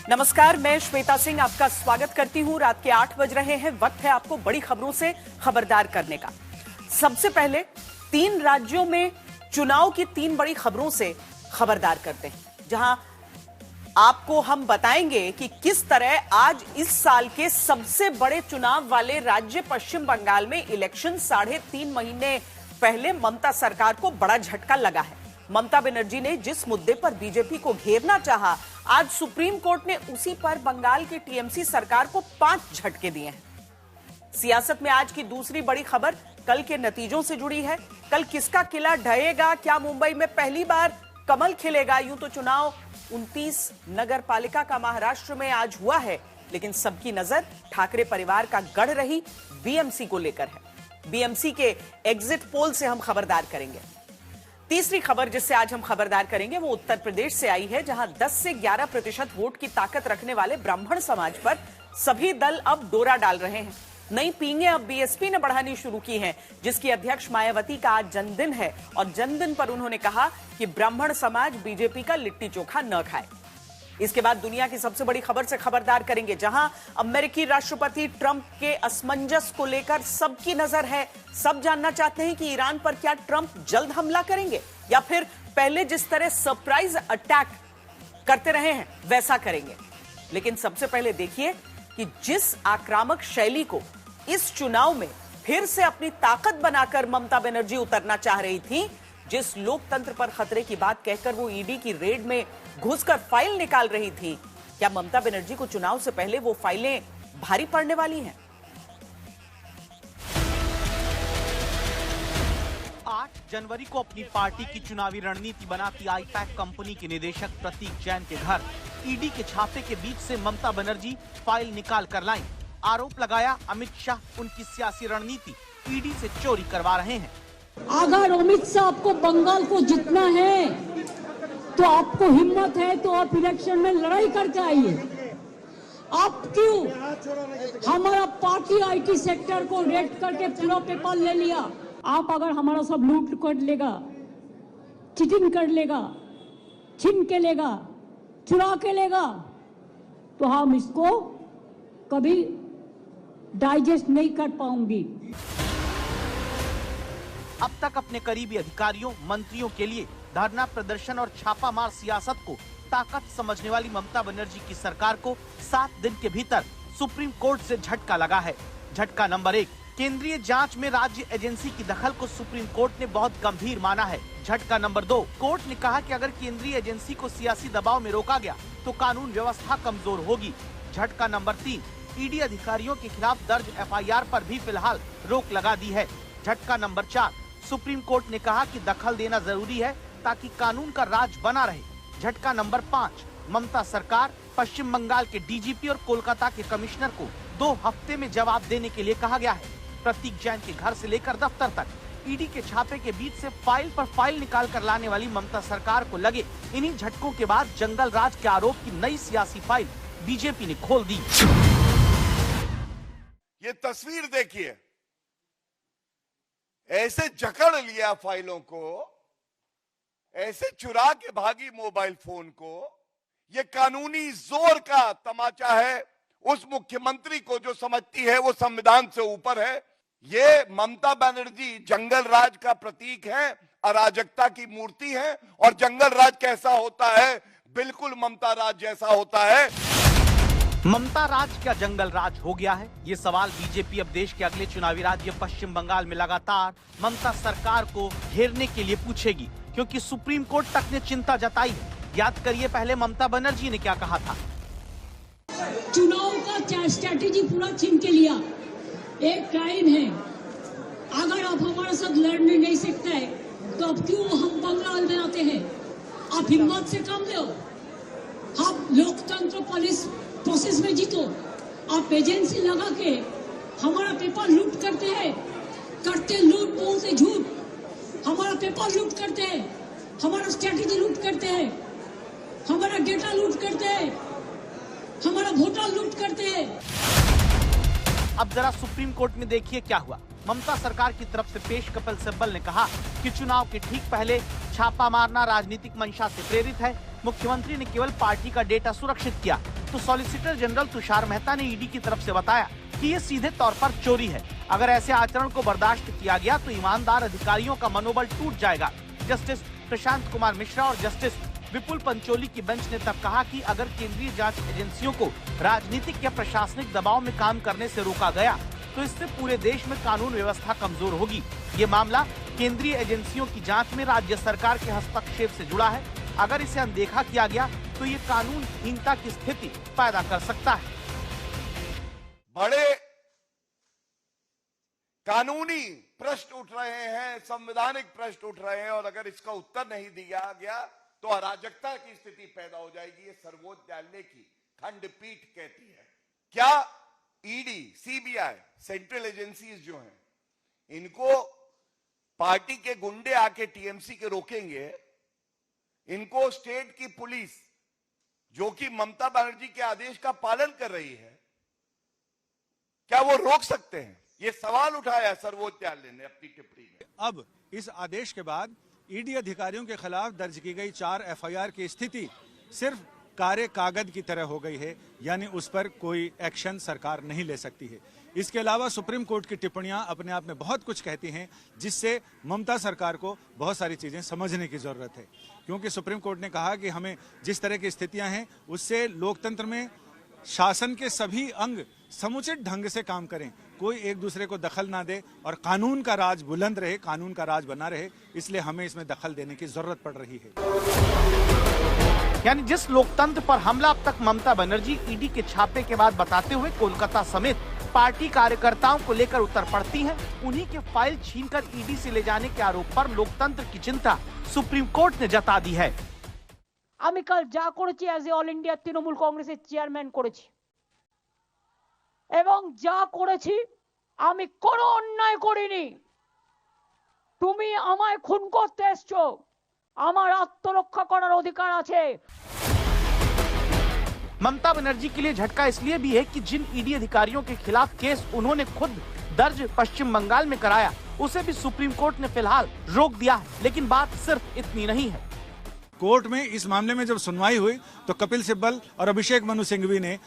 नमस्कार, मैं श्वेता सिंह आपका स्वागत करती हूं। रात के 8 बज रहे हैं। वक्त है आपको बड़ी खबरों से खबरदार करने का। सबसे पहले 3 राज्यों में चुनाव की 3 बड़ी खबरों से खबरदार करते हैं, जहां आपको हम बताएंगे कि किस तरह आज इस साल के सबसे बड़े चुनाव वाले राज्य पश्चिम बंगाल में इलेक्शन 3.5 महीने पहले ममता सरकार को बड़ा झटका लगा है। ममता बनर्जी ने जिस मुद्दे पर बीजेपी को घेरना चाहा, आज सुप्रीम कोर्ट ने उसी पर बंगाल की टीएमसी सरकार को 5 झटके दिए हैं। सियासत में आज की दूसरी बड़ी खबर कल के नतीजों से जुड़ी है। कल किसका किला ढहेगा? क्या मुंबई में पहली बार कमल खिलेगा? यूं तो चुनाव 29 नगर पालिका का महाराष्ट्र में आज हुआ है, लेकिन सबकी नजर ठाकरे परिवार का गढ़ रही बीएमसी को लेकर है। बीएमसी के एग्जिट पोल से हम खबरदार करेंगे। तीसरी खबर जिससे आज हम खबरदार करेंगे वो उत्तर प्रदेश से आई है, जहां 10 से 11% वोट की ताकत रखने वाले ब्राह्मण समाज पर सभी दल अब डोरा डाल रहे हैं। नई पींगे अब बीएसपी ने बढ़ानी शुरू की हैं, जिसकी अध्यक्ष मायावती का आज जन्मदिन है और जन्मदिन पर उन्होंने कहा कि ब्राह्मण समाज बीजेपी का लिट्टी चोखा न खाए। इसके बाद दुनिया की सबसे बड़ी खबर से खबरदार करेंगे, जहां अमेरिकी राष्ट्रपति ट्रंप के असमंजस को लेकर सबकी नजर है। सब जानना चाहते हैं कि ईरान पर क्या ट्रंप जल्द हमला करेंगे या फिर पहले जिस तरह सरप्राइज अटैक करते रहे हैं वैसा करेंगे। लेकिन सबसे पहले देखिए कि जिस आक्रामक शैली को इस चुनाव में फिर से अपनी ताकत बनाकर ममता बनर्जी उतरना चाह रही थी, जिस लोकतंत्र पर खतरे की बात कहकर वो ईडी की रेड में घुसकर फाइल निकाल रही थी, क्या ममता बनर्जी को चुनाव से पहले वो फाइलें भारी पड़ने वाली हैं? 8 जनवरी को अपनी पार्टी की चुनावी रणनीति बनाती आईपैक कंपनी के निदेशक प्रतीक जैन के घर ईडी के छापे के बीच से ममता बनर्जी फाइल निकाल कर लाई। आरोप लगाया अमित शाह उनकी सियासी रणनीति ईडी से चोरी करवा रहे हैं। अगर अमित शाह आपको बंगाल को जीतना है तो आपको हिम्मत है तो आप इलेक्शन में लड़ाई करके आइए। आप क्यों हमारा पार्टी आईटी सेक्टर को रेड करके पूरा पेपर ले लिया? आप अगर हमारा सब लूट कर लेगा, चीटिंग कर लेगा, छीन के लेगा, चुरा के लेगा, तो हम इसको कभी डाइजेस्ट नहीं कर पाऊंगी। अब तक अपने करीबी अधिकारियों, मंत्रियों के लिए धरना प्रदर्शन और छापामार सियासत को ताकत समझने वाली ममता बनर्जी की सरकार को 7 दिन के भीतर सुप्रीम कोर्ट से झटका लगा है। झटका नंबर 1, केंद्रीय जांच में राज्य एजेंसी की दखल को सुप्रीम कोर्ट ने बहुत गंभीर माना है। झटका नंबर 2, कोर्ट ने कहा कि अगर केंद्रीय एजेंसी को सियासी दबाव में रोका गया तो कानून व्यवस्था कमजोर होगी। झटका नंबर 3, ईडी अधिकारियों के खिलाफ दर्ज एफआईआर पर भी फिलहाल रोक लगा दी है। झटका नंबर 4, सुप्रीम कोर्ट ने कहा कि दखल देना जरूरी है ताकि कानून का राज बना रहे। झटका नंबर 5, ममता सरकार, पश्चिम बंगाल के डीजीपी और कोलकाता के कमिश्नर को 2 हफ्ते में जवाब देने के लिए कहा गया है। प्रतीक जैन के घर से लेकर दफ्तर तक ईडी के छापे के बीच से फाइल पर फाइल निकाल कर लाने वाली ममता सरकार को लगे इन्हीं झटकों के बाद जंगल राज के आरोप की नई सियासी फाइल बीजेपी ने खोल दी। ये तस्वीर देखिए, ऐसे जकड़ लिया फाइलों को, ऐसे चुरा के भागी मोबाइल फोन को। ये कानूनी जोर का तमाचा है उस मुख्यमंत्री को जो समझती है वो संविधान से ऊपर है। ये ममता बनर्जी जंगल राज का प्रतीक है, अराजकता की मूर्ति है। और जंगल राज कैसा होता है? बिल्कुल ममता राज जैसा होता है। ममता राज क्या जंगल राज हो गया है? ये सवाल बीजेपी अब देश के अगले चुनावी राज्य पश्चिम बंगाल में लगातार ममता सरकार को घेरने के लिए पूछेगी, क्योंकि सुप्रीम कोर्ट तक ने चिंता जताई है। याद करिए पहले ममता बनर्जी ने क्या कहा था। चुनाव का स्ट्रैटेजी पूरा छीन के लिया, एक क्राइम है। अगर आप हमारे साथ लड़ने नहीं सकते हैं तो अब क्यों हम बंगाल में आते हैं? आप हिम्मत से काम लो, आप लोकतंत्र पुलिस प्रोसेस में जीतो। आप एजेंसी लगा के हमारा पेपर लूट करते हैं, करते लूट, बोलते झूठ, हमारा पेपर लूट करते हैं, हमारा स्ट्रैटेजी लूट करते हैं, हमारा डेटा लूट करते हैं, हमारा वोटर लूट करते हैं। अब जरा सुप्रीम कोर्ट में देखिए क्या हुआ। ममता सरकार की तरफ से पेश कपिल सिब्बल ने कहा कि चुनाव के ठीक पहले छापा मारना राजनीतिक मंशा से प्रेरित है। मुख्यमंत्री ने केवल पार्टी का डेटा सुरक्षित किया, तो सॉलिसिटर जनरल तुषार मेहता ने ईडी की तरफ से बताया कि ये सीधे तौर पर चोरी है। अगर ऐसे आचरण को बर्दाश्त किया गया तो ईमानदार अधिकारियों का मनोबल टूट जाएगा। जस्टिस प्रशांत कुमार मिश्रा और जस्टिस विपुल पंचोली की बेंच ने तब कहा कि अगर केंद्रीय जांच एजेंसियों को राजनीतिक या प्रशासनिक दबाव में काम करने से रोका गया तो इससे पूरे देश में कानून व्यवस्था कमजोर होगी। ये मामला केंद्रीय एजेंसियों की जांच में राज्य सरकार के हस्तक्षेप से जुड़ा है। अगर इसे अनदेखा किया गया तो ये कानूनहीनता की स्थिति पैदा कर सकता है। बड़े कानूनी प्रश्न उठ रहे हैं, संवैधानिक प्रश्न उठ रहे हैं, और अगर इसका उत्तर नहीं दिया गया तो अराजकता की स्थिति पैदा हो जाएगी। ये सर्वोच्च न्यायालय की खंडपीठ कहती है। क्या ईडी, सीबीआई, सेंट्रल एजेंसीज जो हैं, इनको पार्टी के गुंडे आके टीएमसी के रोकेंगे? इनको स्टेट की पुलिस, जो कि ममता बनर्जी के आदेश का पालन कर रही है, क्या वो रोक सकते हैं? ये सवाल उठाया सर्वोच्च न्यायालय ने अपनी टिप्पणी में। अब इस आदेश के बाद ईडी अधिकारियों के खिलाफ दर्ज की गई 4 एफआईआर की स्थिति सिर्फ कारे कागज की तरह हो गई है, यानी उस पर कोई एक्शन सरकार नहीं ले सकती है। इसके अलावा सुप्रीम कोर्ट की टिप्पणियां अपने आप में बहुत कुछ कहती हैं, जिससे ममता सरकार को बहुत सारी चीजें समझने की जरूरत है। क्योंकि सुप्रीम कोर्ट ने कहा कि हमें जिस तरह की स्थितियां हैं उससे लोकतंत्र में शासन के सभी अंग समुचित ढंग से काम करें, कोई एक दूसरे को दखल ना दे और कानून का राज बुलंद रहे, कानून का राज बना रहे। इसलिए हमें इसमें दखल देने की जरूरत पड़ रही है। यानी जिस लोकतंत्र पर हमला अब तक ममता बनर्जी ईडी के छापे के बाद बताते हुए कोलकाता समेत पार्टी कार्यकर्ताओं को लेकर उतर पड़ती हैं, उन्हीं के फाइल छीनकर ईडी से ले जाने के आरोप पर लोकतंत्र की चिंता सुप्रीम कोर्ट ने जता दी है। আমি কাল যা করেছি as a all India Trinamool কংগ্রেসের চেয়ারম্যান করেছি, এবং যা করেছি আমি কোনো অন্যায় করিনি। তুমি আমায় খুন করতে এসছো, আমার আত্মরক্ষা করার অধিকার আছে। ममता बनर्जी के लिए झटका इसलिए भी है कि जिन ईडी अधिकारियों के खिलाफ केस उन्होंने खुद दर्ज पश्चिम बंगाल में कराया, उसे भी सुप्रीम कोर्ट ने फिलहाल रोक दिया है। लेकिन बात सिर्फ इतनी नहीं है। कोर्ट में इस मामले में जब सुनवाई हुई तो कपिल सिब्बल और अभिषेक मनु सिंघवी ने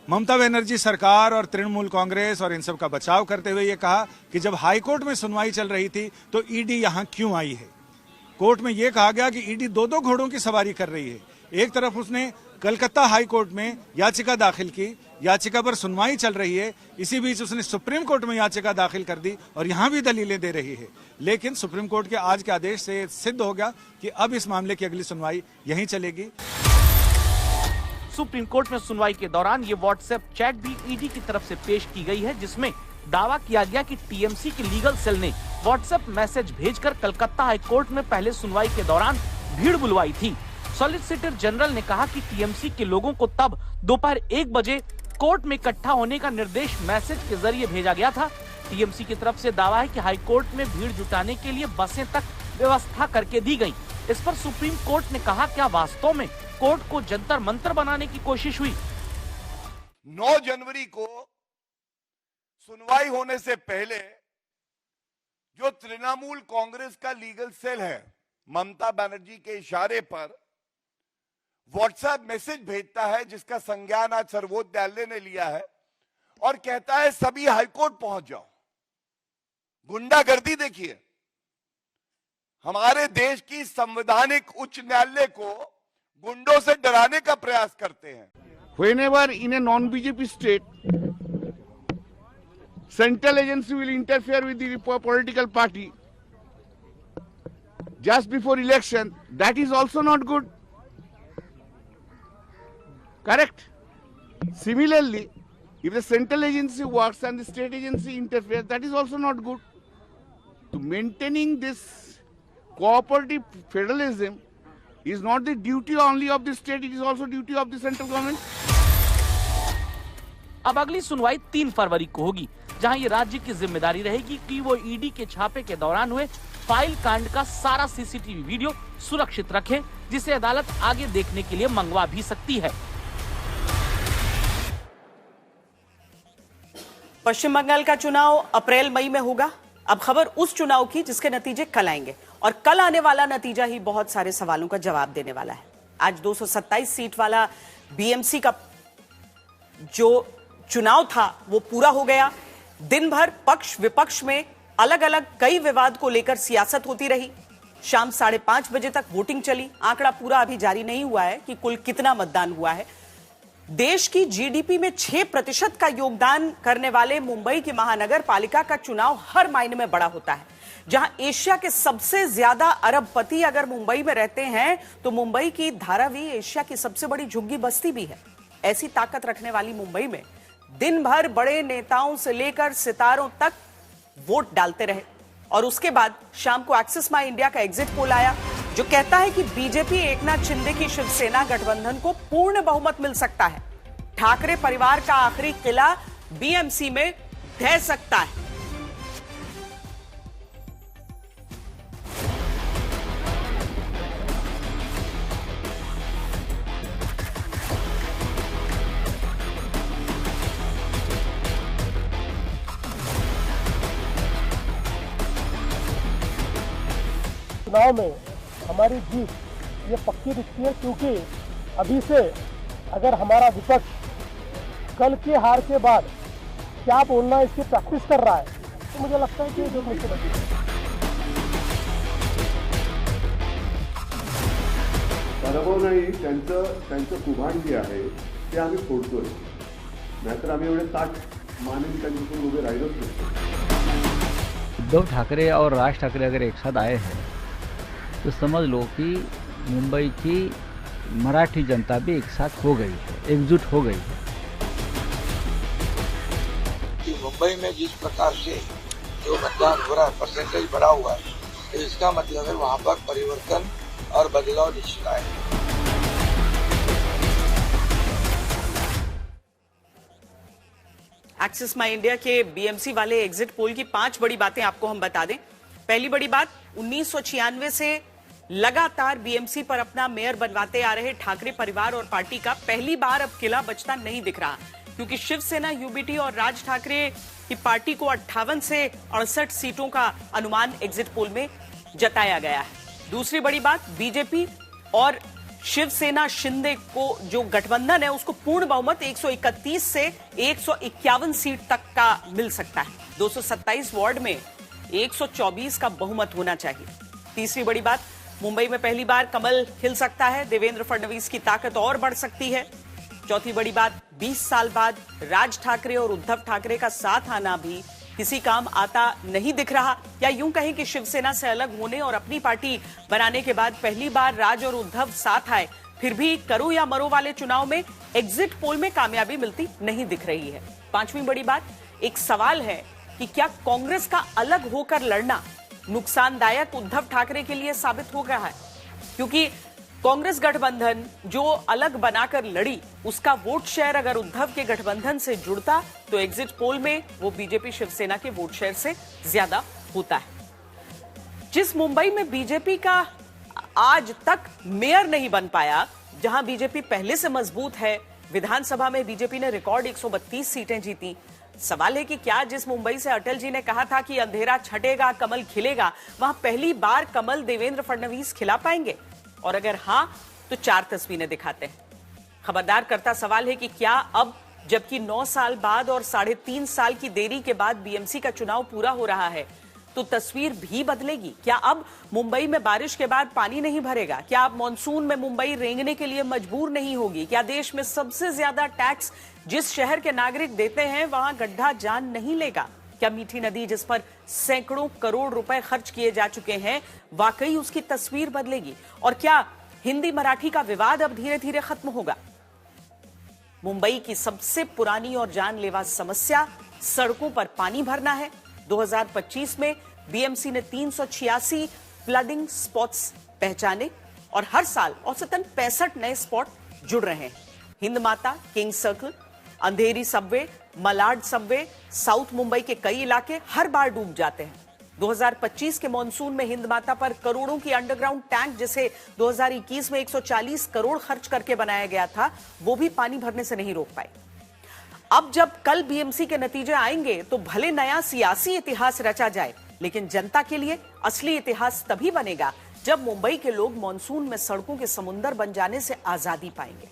ममता बनर्जी सरकार और तृणमूल कांग्रेस और इन सब का बचाव करते हुए ये कहा कि जब हाईकोर्ट में सुनवाई चल रही थी तो ईडी यहां क्यों आई है। कोर्ट में यह कहा गया कि ईडी 2-2 घोड़ों की सवारी कर रही है। एक तरफ उसने कलकत्ता हाई कोर्ट में याचिका दाखिल की, याचिका पर सुनवाई चल रही है, इसी बीच उसने सुप्रीम कोर्ट में याचिका दाखिल कर दी और यहां भी दलीलें दे रही है। लेकिन सुप्रीम कोर्ट के आज के आदेश से सिद्ध हो गया कि अब इस मामले की अगली सुनवाई यहीं चलेगी। सुप्रीम कोर्ट में सुनवाई के दौरान ये व्हाट्सएप चैट भी ईडी की तरफ से पेश की गई है, जिसमें दावा किया गया कि टीएमसी के लीगल सेल ने व्हाट्सएप मैसेज भेजकर कलकत्ता हाई कोर्ट में पहले सुनवाई के दौरान भीड़ बुलवाई थी। सॉलिसिटर जनरल ने कहा कि टीएमसी के लोगों को तब दोपहर 1 बजे कोर्ट में इकट्ठा होने का निर्देश मैसेज के जरिए भेजा गया था। टीएमसी की तरफ से दावा है कि हाई कोर्ट में भीड़ जुटाने के लिए बसें तक व्यवस्था करके दी गई। इस पर सुप्रीम कोर्ट ने कहा, क्या वास्तव में कोर्ट को जंतर मंतर बनाने की कोशिश हुई? 9 जनवरी को सुनवाई होने से पहले जो तृणमूल कांग्रेस का लीगल सेल है, ममता बनर्जी के इशारे पर व्हाट्सएप मैसेज भेजता है, जिसका संज्ञान आज सर्वोच्च न्यायालय ने लिया है और कहता है सभी हाईकोर्ट पहुंच जाओ। गुंडागर्दी देखिए, हमारे देश की संवैधानिक उच्च न्यायालय को गुंडों से डराने का प्रयास करते हैं। Whenever in a non-BJP state, central agency will interfere with the political party just before election, that is also not good. Correct? Similarly, if the central agency works and the state agency interferes, that is also not good. To maintaining this cooperative federalism is not the duty only of the state, it is also duty of the central government. अब अगली सुनवाई 3 फरवरी को होगी, जहां ये राज्य की जिम्मेदारी रहेगी कि वो ईडी के छापे के दौरान हुए फाइल कांड का सारा सीसीटीवी वीडियो सुरक्षित रखे, जिसे अदालत आगे देखने के लिए मंगवा भी सकती है। पश्चिम बंगाल का चुनाव अप्रैल मई में होगा। अब खबर उस चुनाव की जिसके नतीजे कल आएंगे, और कल आने वाला नतीजा ही बहुत सारे सवालों का जवाब देने वाला है। आज 227 सीट वाला बीएमसी का जो चुनाव था वो पूरा हो गया। दिन भर पक्ष विपक्ष में अलग अलग कई विवाद को लेकर सियासत होती रही। शाम 5:30 बजे तक वोटिंग चली। आंकड़ा पूरा अभी जारी नहीं हुआ है कि कुल कितना मतदान हुआ है। देश की जीडीपी में 6% का योगदान करने वाले मुंबई की महानगर पालिका का चुनाव हर मायने में बड़ा होता है। जहां एशिया के सबसे ज्यादा अरबपति अगर मुंबई में रहते हैं तो मुंबई की धारावी एशिया की सबसे बड़ी झुग्गी बस्ती भी है। ऐसी ताकत रखने वाली मुंबई में दिन भर बड़े नेताओं से लेकर सितारों तक वोट डालते रहे और उसके बाद शाम को एक्सिस माई इंडिया का एग्जिट पोल आया जो कहता है कि बीजेपी एकनाथ शिंदे की शिवसेना गठबंधन को पूर्ण बहुमत मिल सकता है। ठाकरे परिवार का आखिरी किला बीएमसी में ढह सकता है। चुनाव में हमारी जीत ये पक्की दिखती है, क्योंकि अभी से अगर हमारा विपक्ष कल की हार के बाद क्या बोलना इसकी प्रैक्टिस कर रहा है तो मुझे लगता है कि ये जो निश्चित है। पराभव नाही, त्यांचं कुभान जे आहे ते आम्ही फोडतोय, नाहीतर आम्ही एवढे 60 मानेन त्यांच्याकडून उभे राहिलोच नसतो। उद्धव ठाकरे और राज ठाकरे अगर एक साथ आए हैं तो समझ लो कि मुंबई की मराठी जनता भी एक साथ हो गई है, एकजुट हो गई है। मुंबई में जिस प्रकार से जो मतदान हो रहा है, परसेंटेज बढ़ा हुआ है, तो इसका मतलब है वहाँ पर परिवर्तन और बदलाव निश्चित आएगा। एक्सिस माई इंडिया के बीएमसी वाले एग्जिट पोल की 5 बड़ी बातें आपको हम बता दें। पहली बड़ी बात, 1996 से लगातार बीएमसी पर अपना मेयर बनवाते आ रहे ठाकरे परिवार और पार्टी का पहली बार अब किला बचता नहीं दिख रहा, क्योंकि शिवसेना, यूबीटी और राज ठाकरे की पार्टी को 58 से 68 सीटों का अनुमान एग्जिट पोल में जताया गया है। दूसरी बड़ी बात, बीजेपी और शिवसेना शिंदे को जो गठबंधन है उसको पूर्ण बहुमत 131 से 151 सीट तक का मिल सकता है। 227 वार्ड में 124 का बहुमत होना चाहिए। तीसरी बड़ी बात, मुंबई में पहली बार कमल खिल सकता है, देवेंद्र फडणवीस की ताकत और बढ़ सकती है। चौथी बड़ी बात, 20 साल बाद राज ठाकरे और उद्धव ठाकरे का साथ आना भी किसी काम आता नहीं दिख रहा, या यूं कहें कि शिवसेना से अलग होने और अपनी पार्टी बनाने के बाद पहली बार राज और उद्धव साथ आए, फिर भी करो या मरो वाले चुनाव में एग्जिट पोल में कामयाबी मिलती नहीं दिख रही है। पांचवी बड़ी बात, एक सवाल है कि क्या कांग्रेस का अलग होकर लड़ना नुकसानदायक उद्धव ठाकरे के लिए साबित हो गया है, क्योंकि कांग्रेस गठबंधन जो अलग बनाकर लड़ी उसका वोट शेयर अगर उद्धव के गठबंधन से जुड़ता तो एग्जिट पोल में वो बीजेपी शिवसेना के वोट शेयर से ज्यादा होता है। जिस मुंबई में बीजेपी का आज तक मेयर नहीं बन पाया, जहां बीजेपी पहले से मजबूत है, विधानसभा में बीजेपी ने रिकॉर्ड 132 सीटें जीती। सवाल है कि क्या जिस मुंबई से अटल जी ने कहा था कि अंधेरा छटेगा कमल खिलेगा, वहां पहली बार कमल देवेंद्र फडणवीस खिला पाएंगे? और अगर हां तो 4 तस्वीरें दिखाते हैं। खबरदार करता सवाल है कि क्या अब जबकि 9 साल बाद और 3.5 साल की देरी के बाद बीएमसी का चुनाव पूरा हो रहा है तो तस्वीर भी बदलेगी? क्या अब मुंबई में बारिश के बाद पानी नहीं भरेगा? क्या अब मॉनसून में मुंबई रेंगने के लिए मजबूर नहीं होगी? क्या देश में सबसे ज्यादा टैक्स जिस शहर के नागरिक देते हैं वहां गड्ढा जान नहीं लेगा? क्या मीठी नदी जिस पर सैकड़ों करोड़ रुपए खर्च किए जा चुके हैं वाकई उसकी तस्वीर बदलेगी? और क्या हिंदी मराठी का विवाद अब धीरे धीरे खत्म होगा? मुंबई की सबसे पुरानी और जानलेवा समस्या सड़कों पर पानी भरना है। 2025 में बीएमसी ने 386 फ्लडिंग स्पॉट्स पहचाने और हर साल औसतन 65 नए स्पॉट जुड़ रहे हैं। Hind Mata, king circle, Andheri subway, Malad subway, south Mumbai के कई इलाके हर बार डूब जाते हैं। 2025 के मॉनसून में हिंद माता पर करोड़ों की अंडरग्राउंड टैंक, जिसे 2021 में 140 करोड़ खर्च करके बनाया गया था, वो भी पानी भरने से नहीं रोक पाए। अब जब कल बीएमसी के नतीजे आएंगे तो भले नया सियासी इतिहास रचा जाए, लेकिन जनता के लिए असली इतिहास तभी बनेगा जब मुंबई के लोग मॉनसून में सड़कों के समुंदर बन जाने से आजादी पाएंगे।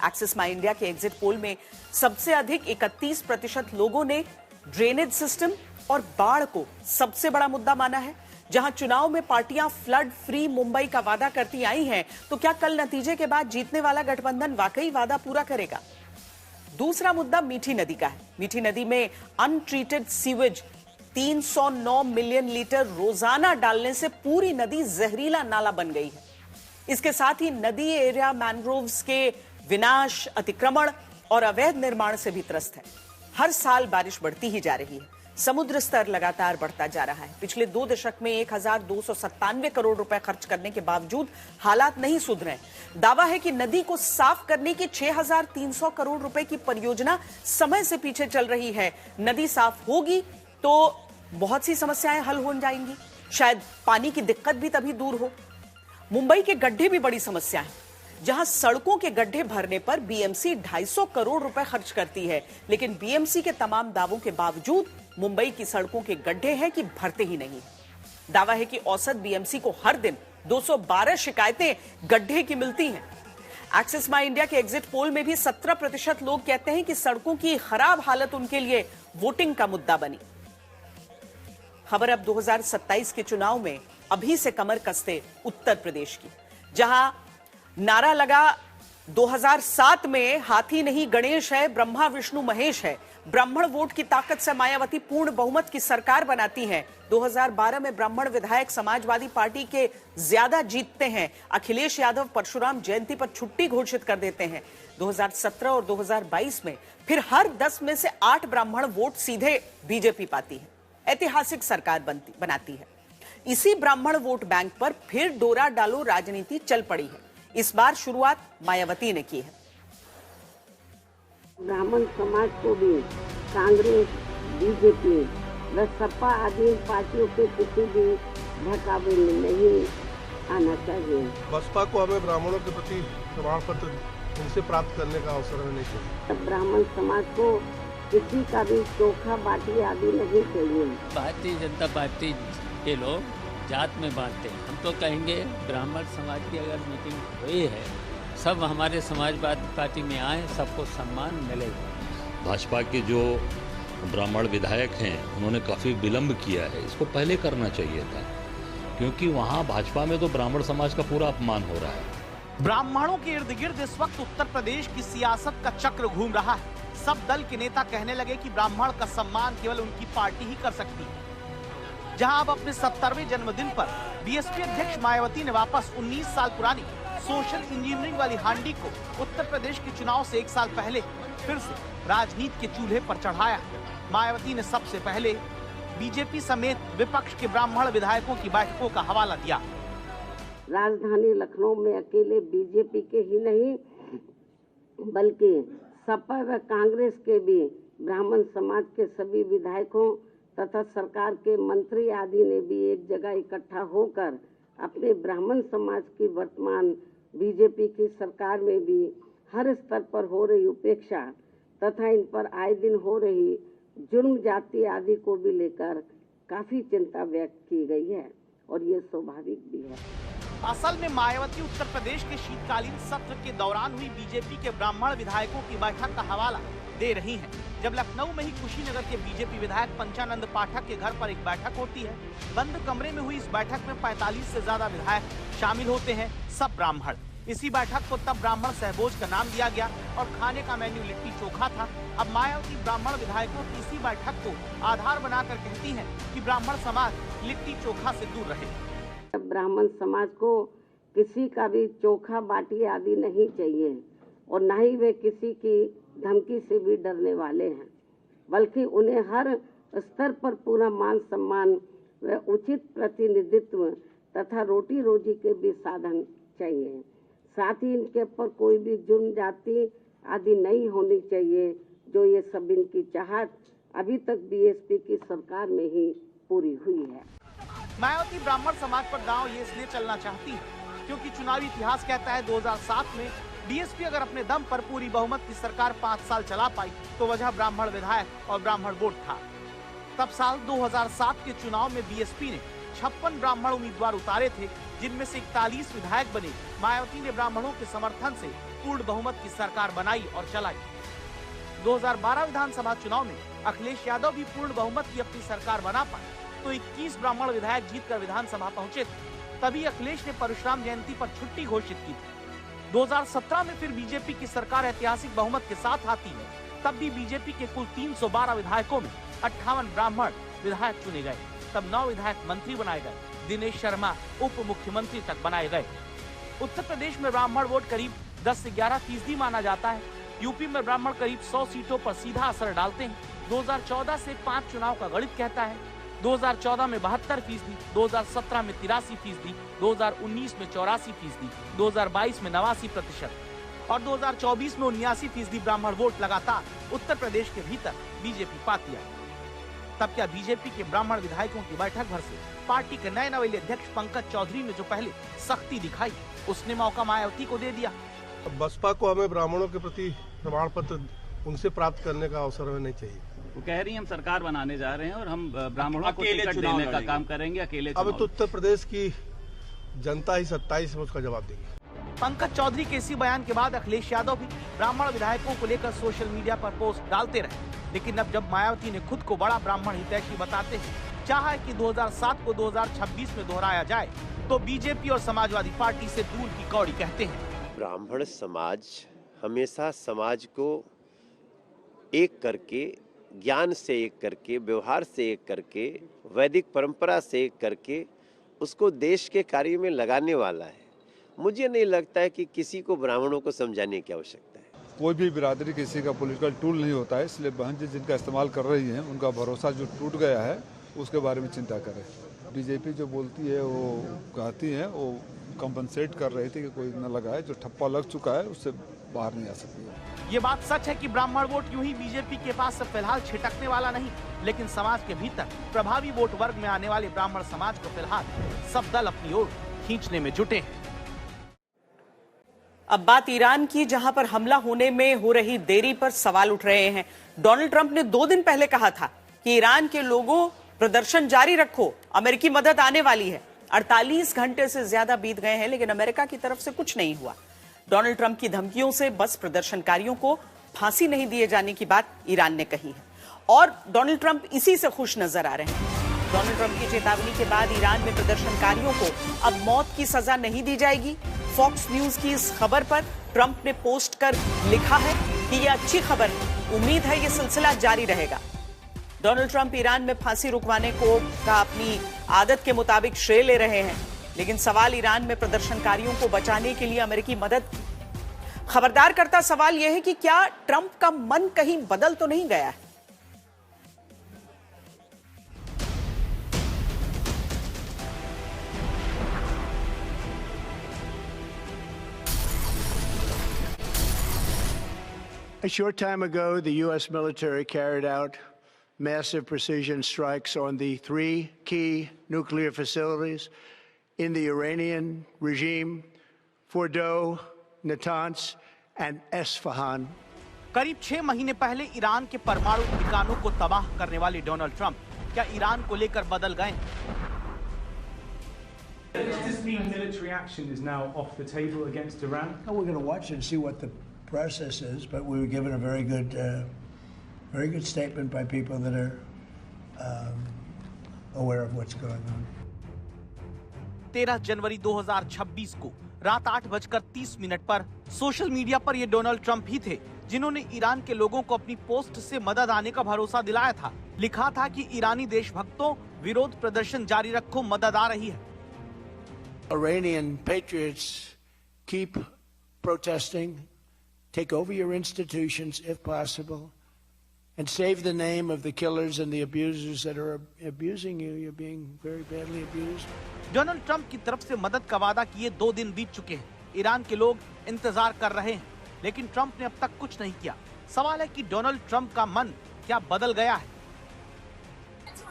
एक्सिस माई इंडिया के एग्जिट पोल में सबसे अधिक 31% लोगों ने ड्रेनेज सिस्टम और बाढ़ को सबसे बड़ा मुद्दा माना है। जहां चुनाव में पार्टियां फ्लड फ्री मुंबई का वादा करती आई हैं, तो क्या कल नतीजे के बाद जीतने वाला गठबंधन वाकई वादा पूरा करेगा? दूसरा मुद्दा मीठी नदी का है। मीठी नदी में अनट्रीटेड सीवेज 309 मिलियन लीटर रोजाना डालने से पूरी नदी जहरीला नाला बन गई है। इसके साथ ही नदी एरिया मैनग्रोव्स के विनाश, अतिक्रमण और अवैध निर्माण से भी त्रस्त है। हर साल बारिश बढ़ती ही जा रही है, समुद्र स्तर लगातार बढ़ता जा रहा है। पिछले 2 दशक में 1297 करोड़ रुपए खर्च करने के बावजूद हालात नहीं सुधरे। दावा है कि नदी को साफ करने की 6300 करोड़ रुपए की परियोजना समय से पीछे चल रही है। नदी साफ होगी तो बहुत सी समस्याएं हल हो जाएंगी, शायद पानी की दिक्कत भी तभी दूर हो। मुंबई के गड्ढे भी बड़ी समस्या है, जहां सड़कों के गड्ढे भरने पर बीएमसी 250 करोड़ रुपए खर्च करती है, लेकिन बीएमसी के तमाम दावों के बावजूद मुंबई की सड़कों के गड्ढे हैं कि भरते ही नहीं। दावा है कि औसत बीएमसी को हर दिन 212 शिकायतें गड्ढे की मिलती हैं। एक्सिस माई इंडिया के एग्जिट पोल में भी 17% लोग कहते हैं कि सड़कों की खराब हालत उनके लिए वोटिंग का मुद्दा बनी। खबर अब 2027 के चुनाव में अभी से कमर कसते उत्तर प्रदेश की, जहां नारा लगा 2007 में हाथी नहीं गणेश है, ब्रह्मा विष्णु महेश है। ब्राह्मण वोट की ताकत से मायावती पूर्ण बहुमत की सरकार बनाती है। 2012 में ब्राह्मण विधायक समाजवादी पार्टी के ज्यादा जीतते हैं। अखिलेश यादव परशुराम जयंती पर छुट्टी घोषित कर देते हैं। 2017 और 2022 में फिर हर 10 में से 8 ब्राह्मण वोट सीधे बीजेपी पाती है। ऐतिहासिक सरकार बनाती है। इसी ब्राह्मण वोट बैंक पर फिर डोरा डालो राजनीति चल पड़ी है। इस बार शुरुआत मायावती ने की है। ब्राह्मण समाज को भी कांग्रेस, बीजेपी व सपा आदि पार्टियों के किसी भी बहकावे में नहीं आना चाहिए। बसपा को हमें ब्राह्मणों के प्रति प्रमाण पत्र उनसे प्राप्त करने का अवसर हमें नहीं चाहिए। ब्राह्मण समाज को किसी का भी चोखा बाटी आदि नहीं चाहिए। भारतीय जनता पार्टी के लोग जात में बांटते हैं। हम तो कहेंगे ब्राह्मण समाज की अगर मीटिंग हुई है, सब हमारे समाजवादी पार्टी में आए, सबको सम्मान मिलेगा। भाजपा के जो ब्राह्मण विधायक हैं उन्होंने काफ़ी विलम्ब किया है, इसको पहले करना चाहिए था, क्योंकि वहाँ भाजपा में तो ब्राह्मण समाज का पूरा अपमान हो रहा है। ब्राह्मणों के इर्द गिर्द इस वक्त उत्तर प्रदेश की सियासत का चक्र घूम रहा है। सब दल के नेता कहने लगे कि ब्राह्मण का सम्मान केवल उनकी पार्टी ही कर सकती है। जहां अब अपने 70वें जन्मदिन पर बीएसपी अध्यक्ष मायावती ने वापस 19 साल पुरानी सोशल इंजीनियरिंग वाली हांडी को उत्तर प्रदेश के चुनाव से 1 साल पहले फिर से राजनीति के चूल्हे पर चढ़ाया। मायावती ने सबसे पहले बीजेपी समेत विपक्ष के ब्राह्मण विधायकों की बैठकों का हवाला दिया। राजधानी लखनऊ में अकेले बीजेपी के ही नहीं बल्कि सपा व कांग्रेस के भी ब्राह्मण समाज के सभी विधायकों तथा सरकार के मंत्री आदि ने भी एक जगह इकट्ठा होकर अपने ब्राह्मण समाज की वर्तमान बीजेपी की सरकार में भी हर स्तर पर हो रही उपेक्षा तथा इन पर आए दिन हो रही जुर्म जाति आदि को भी लेकर काफी चिंता व्यक्त की गई है और ये स्वाभाविक भी है। असल में मायावती उत्तर प्रदेश के शीतकालीन सत्र के दौरान हुई बीजेपी के ब्राह्मण विधायकों की बैठक का हवाला दे रही हैं। जब लखनऊ में ही कुशीनगर के बीजेपी विधायक पंचानंद पाठक के घर पर एक बैठक होती है। बंद कमरे में हुई इस बैठक में 45 से ज्यादा विधायक शामिल होते हैं, सब ब्राह्मण। इसी बैठक को तब ब्राह्मण सहभोज का नाम दिया गया और खाने का मेन्यू लिट्टी चोखा था। अब मायावती ब्राह्मण विधायकों की इसी बैठक को आधार बनाकर कहती हैं कि ब्राह्मण समाज लिट्टी चोखा से दूर रहे। ब्राह्मण समाज को किसी का भी चोखा बाटी आदि नहीं चाहिए और न ही वे किसी की धमकी से भी डरने वाले हैं, बल्कि उन्हें हर स्तर पर पूरा मान सम्मान व उचित प्रतिनिधित्व तथा रोटी रोजी के भी साधन चाहिए। साथ ही इनके ऊपर कोई भी जुर्म जाति आदि नहीं होनी चाहिए, जो ये सब इनकी चाहत अभी तक बीएसपी की सरकार में ही पूरी हुई है। मायावती ब्राह्मण समाज पर दांव ये इसलिए चलना चाहती है क्योंकि चुनावी इतिहास कहता है 2007 में बीएसपी अगर अपने दम पर पूरी बहुमत की सरकार 5 साल चला पाई तो वजह ब्राह्मण विधायक और ब्राह्मण वोट था। तब साल 2007 के चुनाव में बीएसपी ने 56 ब्राह्मण उम्मीदवार उतारे थे, जिनमें से 41 विधायक बने, मायावती ने ब्राह्मणों के समर्थन से पूर्ण बहुमत की सरकार बनाई और चलाई। 2012 विधानसभा चुनाव में अखिलेश यादव भी पूर्ण बहुमत की अपनी सरकार बना पाए तो 21 ब्राह्मण विधायक जीतकर विधानसभा पहुंचे थे। तभी अखिलेश ने परशुराम जयंती पर छुट्टी घोषित की थी। 2017 में फिर बीजेपी की सरकार ऐतिहासिक बहुमत के साथ आती है। तब भी बीजेपी के कुल 312 विधायकों में 58 ब्राह्मण विधायक चुने गए। तब 9 विधायक मंत्री बनाए गए। दिनेश शर्मा उप मुख्यमंत्री तक बनाए गए। उत्तर प्रदेश में ब्राह्मण वोट करीब 10 से 11% माना जाता है। यूपी में ब्राह्मण करीब 100 सीटों पर सीधा असर डालते हैं। 2014 से 5 चुनाव का गणित कहता है। 2014 में 72%, 2017 में 83%, 2019 में 84%, 2022 में 89% और 2024 में 79% ब्राह्मण वोट लगातार उत्तर प्रदेश के भीतर बीजेपी पाती आई। तब क्या बीजेपी के ब्राह्मण विधायकों की बैठक भर से पार्टी के नए नवेले अध्यक्ष पंकज चौधरी ने जो पहले सख्ती दिखाई, उसने मौका मायावती को दे दिया। बसपा को हमें ब्राह्मणों के प्रति प्रमाण पत्र उनसे प्राप्त करने का अवसर हमें नहीं चाहिए। वो कह रही हैं हम सरकार बनाने जा रहे हैं और हम ब्राह्मणों को टिकट देने का काम करेंगे अकेले। अब तो उत्तर प्रदेश की जनता ही 27 में उसका जवाब देगी। पंकज चौधरी के इसी बयान के बाद अखिलेश यादव भी ब्राह्मण विधायकों को लेकर सोशल मीडिया पर पोस्ट डालते रहे। लेकिन अब जब मायावती ने खुद को बड़ा ब्राह्मण हितैषी बताते हैं, चाहा कि 2007 को 2026 में दोहराया जाए, तो बीजेपी और समाजवादी पार्टी से दूर की कौड़ी कहते हैं। ब्राह्मण समाज हमेशा समाज को एक करके, ज्ञान से एक करके, व्यवहार से एक करके, वैदिक परंपरा से एक करके उसको देश के कार्य में लगाने वाला है। मुझे नहीं लगता है कि किसी को ब्राह्मणों को समझाने की आवश्यकता है। कोई भी बिरादरी किसी का पॉलिटिकल टूल नहीं होता है, इसलिए बहन जी जिनका इस्तेमाल कर रही हैं उनका भरोसा जो टूट गया है उसके बारे में चिंता करें। बीजेपी जो बोलती है वो कहती है, वो कंपनसेट कर रही थी कि कोई न लगाए, जो ठप्पा लग चुका है उससे बाहर नहीं आ सकती है। ये बात सच है कि ब्राह्मण वोट यूं ही बीजेपी के पास से फिलहाल छिटकने वाला नहीं, लेकिन समाज के भीतर प्रभावी वोट वर्ग में आने वाले ब्राह्मण समाज को फिलहाल सब दल अपनी ओर खींचने में जुटे हैं। अब बात ईरान की, जहां पर हमला होने में हो रही देरी पर सवाल उठ रहे हैं। डोनाल्ड ट्रंप ने 2 दिन पहले कहा था कि ईरान के लोगों प्रदर्शन जारी रखो, अमेरिकी मदद आने वाली है। 48 घंटे से ज्यादा बीत गए हैं, लेकिन अमेरिका की तरफ से कुछ नहीं हुआ। डोनाल्ड ट्रंप की धमकियों से बस प्रदर्शनकारियों को फांसी नहीं दिए जाने की बात ईरान ने कही है और डोनाल्ड ट्रंप इसी से खुश नजर आ रहे हैं। डोनाल्ड ट्रंप की चेतावनी के बाद ईरान में प्रदर्शनकारियों को अब मौत की सजा नहीं दी जाएगी। फॉक्स न्यूज की इस खबर पर ट्रंप ने पोस्ट कर लिखा है कि यह अच्छी खबर है, उम्मीद है यह सिलसिला जारी रहेगा। डोनाल्ड ट्रंप ईरान में फांसी रुकवाने को का अपनी आदत के मुताबिक श्रेय ले रहे हैं, लेकिन सवाल ईरान में प्रदर्शनकारियों को बचाने के लिए अमेरिकी मदद खबरदार करता सवाल यह है कि क्या ट्रंप का मन कहीं बदल तो नहीं गया है। A short time ago, the U.S. military carried out massive precision strikes on the 3 key nuclear facilities in the Iranian regime, Fordo, Natanz, and Esfahan. करीब 6 महीने पहले ईरान के परमाणु ठिकानों को तबाह करने वाले डोनाल्ड ट्रंप क्या ईरान को लेकर बदल गए? Does this mean military action is now off the table against Iran? Well, we're going to watch and see what the process is, but we were given a very good statement by people that are aware of what's going on. 13 जनवरी 2026 को रात 8:30 पर social media पर ये Donald Trump ही थे जिन्होंने Iran के लोगों को अपनी पोस्ट से मदद आने का भरोसा दिलाया था। लिखा था कि ईरानी देशभक्तों, विरोध प्रदर्शन जारी रखो, मदद आ रही है। Iranian patriots, keep protesting, take over your institutions if possible, and save the name of the killers and the abusers that are abusing you. You're being very badly abused. Donald Trump की तरफ से मदद का वादा किए 2 दिन बीत चुके हैं। ईरान के लोग इंतजार कर रहे हैं, लेकिन ट्रंप ने अब तक कुछ नहीं किया। सवाल है कि डोनाल्ड ट्रंप का मन क्या बदल गया है?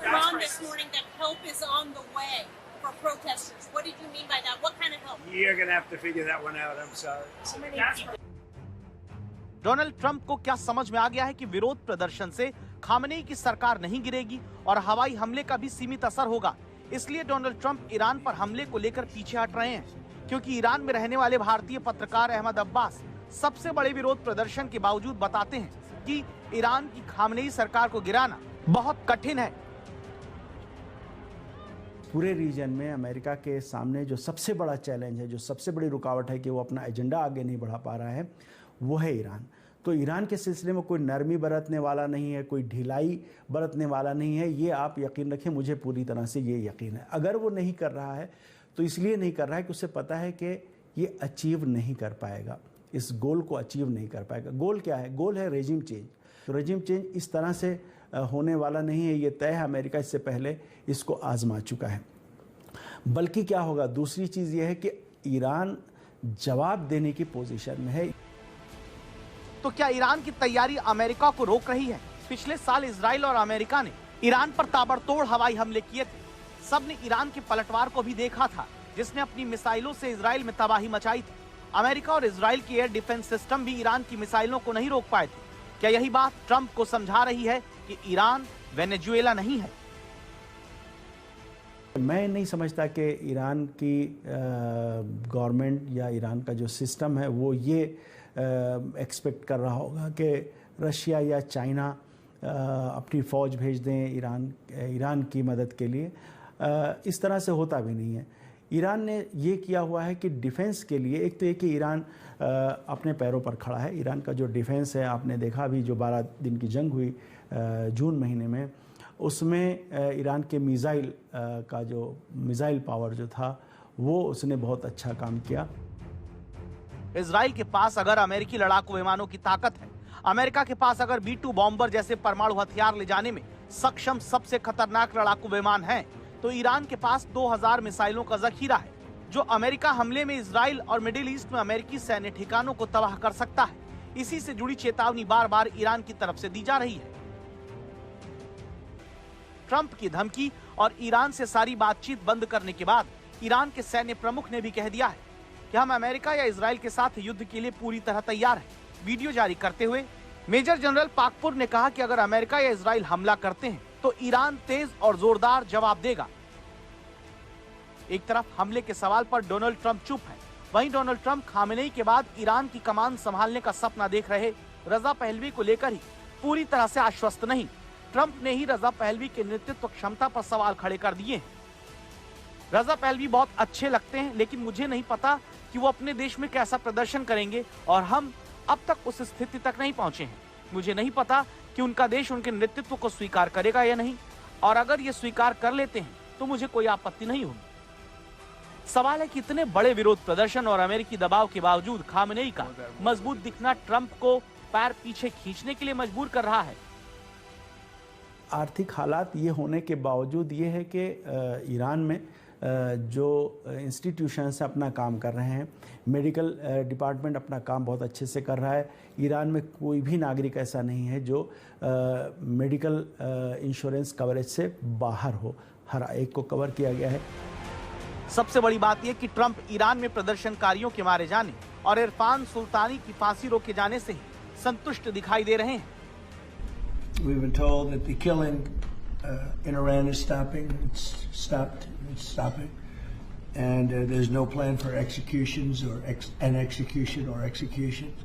Iran this morning that help is on the way for protesters. What did you mean by that? What kind of help? You're going to have to figure that one out. I'm sorry. So many people. Donald Trump को क्या समझ में आ गया है कि विरोध प्रदर्शन से खामनेई की सरकार नहीं गिरेगी और हवाई हमले का भी सीमित असर होगा। इसलिए डोनाल्ड ट्रंप ईरान पर हमले को लेकर पीछे हट रहे हैं, क्योंकि ईरान में रहने वाले भारतीय पत्रकार अहमद अब्बास सबसे बड़े विरोध प्रदर्शन के बावजूद बताते हैं कि ईरान की खामनेई सरकार को गिराना बहुत कठिन है। पूरे रीजन में अमेरिका के सामने जो सबसे बड़ा चैलेंज है, जो सबसे बड़ी रुकावट है कि वो अपना एजेंडा आगे नहीं बढ़ा पा रहा है, वो है ईरान। तो ईरान के सिलसिले में कोई नरमी बरतने वाला नहीं है, कोई ढिलाई बरतने वाला नहीं है, ये आप यकीन रखें, मुझे पूरी तरह से ये यकीन है। अगर वो नहीं कर रहा है तो इसलिए नहीं कर रहा है कि उसे पता है कि ये अचीव नहीं कर पाएगा, इस गोल को अचीव नहीं कर पाएगा। गोल क्या है? गोल है रेजिम चेंज। तो रेजिम चेंज इस तरह से होने वाला नहीं है, ये तय है। अमेरिका इससे पहले इसको आजमा चुका है। बल्कि क्या होगा, दूसरी चीज़ ये है कि ईरान जवाब देने की पोजीशन में है। तो क्या ईरान की तैयारी अमेरिका को रोक रही है? पिछले साल इजराइल और अमेरिका ने ईरान पर ताबड़तोड़ हवाई हमले किए थे। सबने ईरान के पलटवार को भी देखा था, जिसने अपनी मिसाइलों से इजराइल में तबाही मचाई थी। अमेरिका और इजराइल की एयर डिफेंस सिस्टम भी ईरान की मिसाइलों को नहीं रोक पाए थे। क्या यही बात ट्रंप को समझा रही है कि ईरान वेनेजुएला नहीं है? मैं नहीं समझता कि ईरान की गवर्नमेंट या ईरान का जो सिस्टम है वो ये एक्सपेक्ट कर रहा होगा कि रशिया या चाइना अपनी फ़ौज भेज दें ईरान की मदद के लिए। इस तरह से होता भी नहीं है। ईरान ने ये किया हुआ है कि डिफेंस के लिए, एक तो ये कि ईरान अपने पैरों पर खड़ा है। ईरान का जो डिफेंस है, आपने देखा अभी जो 12 दिन की जंग हुई जून महीने में, उसमें ईरान के मिसाइल का जो मिसाइल पावर जो था वो उसने बहुत अच्छा काम किया। इजराइल के पास अगर अमेरिकी लड़ाकू विमानों की ताकत है, अमेरिका के पास अगर B-2 बॉम्बर जैसे परमाणु हथियार ले जाने में सक्षम सबसे खतरनाक लड़ाकू विमान हैं, तो ईरान के पास 2000 मिसाइलों का जखीरा है, जो अमेरिका हमले में इजराइल और मिडिल ईस्ट में अमेरिकी सैन्य ठिकानों को तबाह कर सकता है। इसी से जुड़ी चेतावनी बार बार ईरान की तरफ से दी जा रही है। ट्रंप की धमकी और ईरान से सारी बातचीत बंद करने के बाद ईरान के सैन्य प्रमुख ने भी कह दिया है कि हम अमेरिका या इजराइल के साथ युद्ध के लिए पूरी तरह तैयार हैं। वीडियो जारी करते हुए मेजर जनरल पाकपुर ने कहा कि अगर अमेरिका या इजराइल हमला करते हैं तो ईरान तेज और जोरदार जवाब देगा। एक तरफ हमले के सवाल पर डोनाल्ड ट्रंप चुप है, वहीं डोनाल्ड ट्रंप खामेनेई के बाद ईरान की कमान संभालने का सपना देख रहे रजा पहलवी को लेकर ही पूरी तरह से आश्वस्त नहीं। ट्रंप ने ही रजा पहलवी के नेतृत्व क्षमता पर सवाल खड़े कर दिए हैं। रजा पहलवी बहुत अच्छे लगते हैं, लेकिन मुझे नहीं पता कि वो अपने देश में कैसा प्रदर्शन करेंगे, और हम अब तक उस स्थिति तक नहीं पहुंचे हैं। मुझे नहीं पता कि उनका देश उनके नेतृत्व को स्वीकार करेगा या नहीं, और अगर ये स्वीकार कर लेते हैं तो मुझे कोई आपत्ति नहीं होगी। सवाल है कि इतने बड़े विरोध प्रदर्शन और अमेरिकी दबाव के बावजूद खामेनेई का मजबूत दिखना ट्रंप को पैर पीछे खींचने के लिए मजबूर कर रहा है। आर्थिक हालात ये होने के बावजूद ये है कि ईरान में जो इंस्टीट्यूशंस अपना काम कर रहे हैं, मेडिकल डिपार्टमेंट अपना काम बहुत अच्छे से कर रहा है। ईरान में कोई भी नागरिक ऐसा नहीं है जो मेडिकल इंश्योरेंस कवरेज से बाहर हो, हर एक को कवर किया गया है। सबसे बड़ी बात यह कि ट्रंप ईरान में प्रदर्शनकारियों के मारे जाने और इरफान सुल्तानी की फांसी रोके जाने से संतुष्ट दिखाई दे रहे हैं। We've been told that the killing in Iran is stopping. It's stopped. It's stopping, and there's no plan for executions or an execution or executions.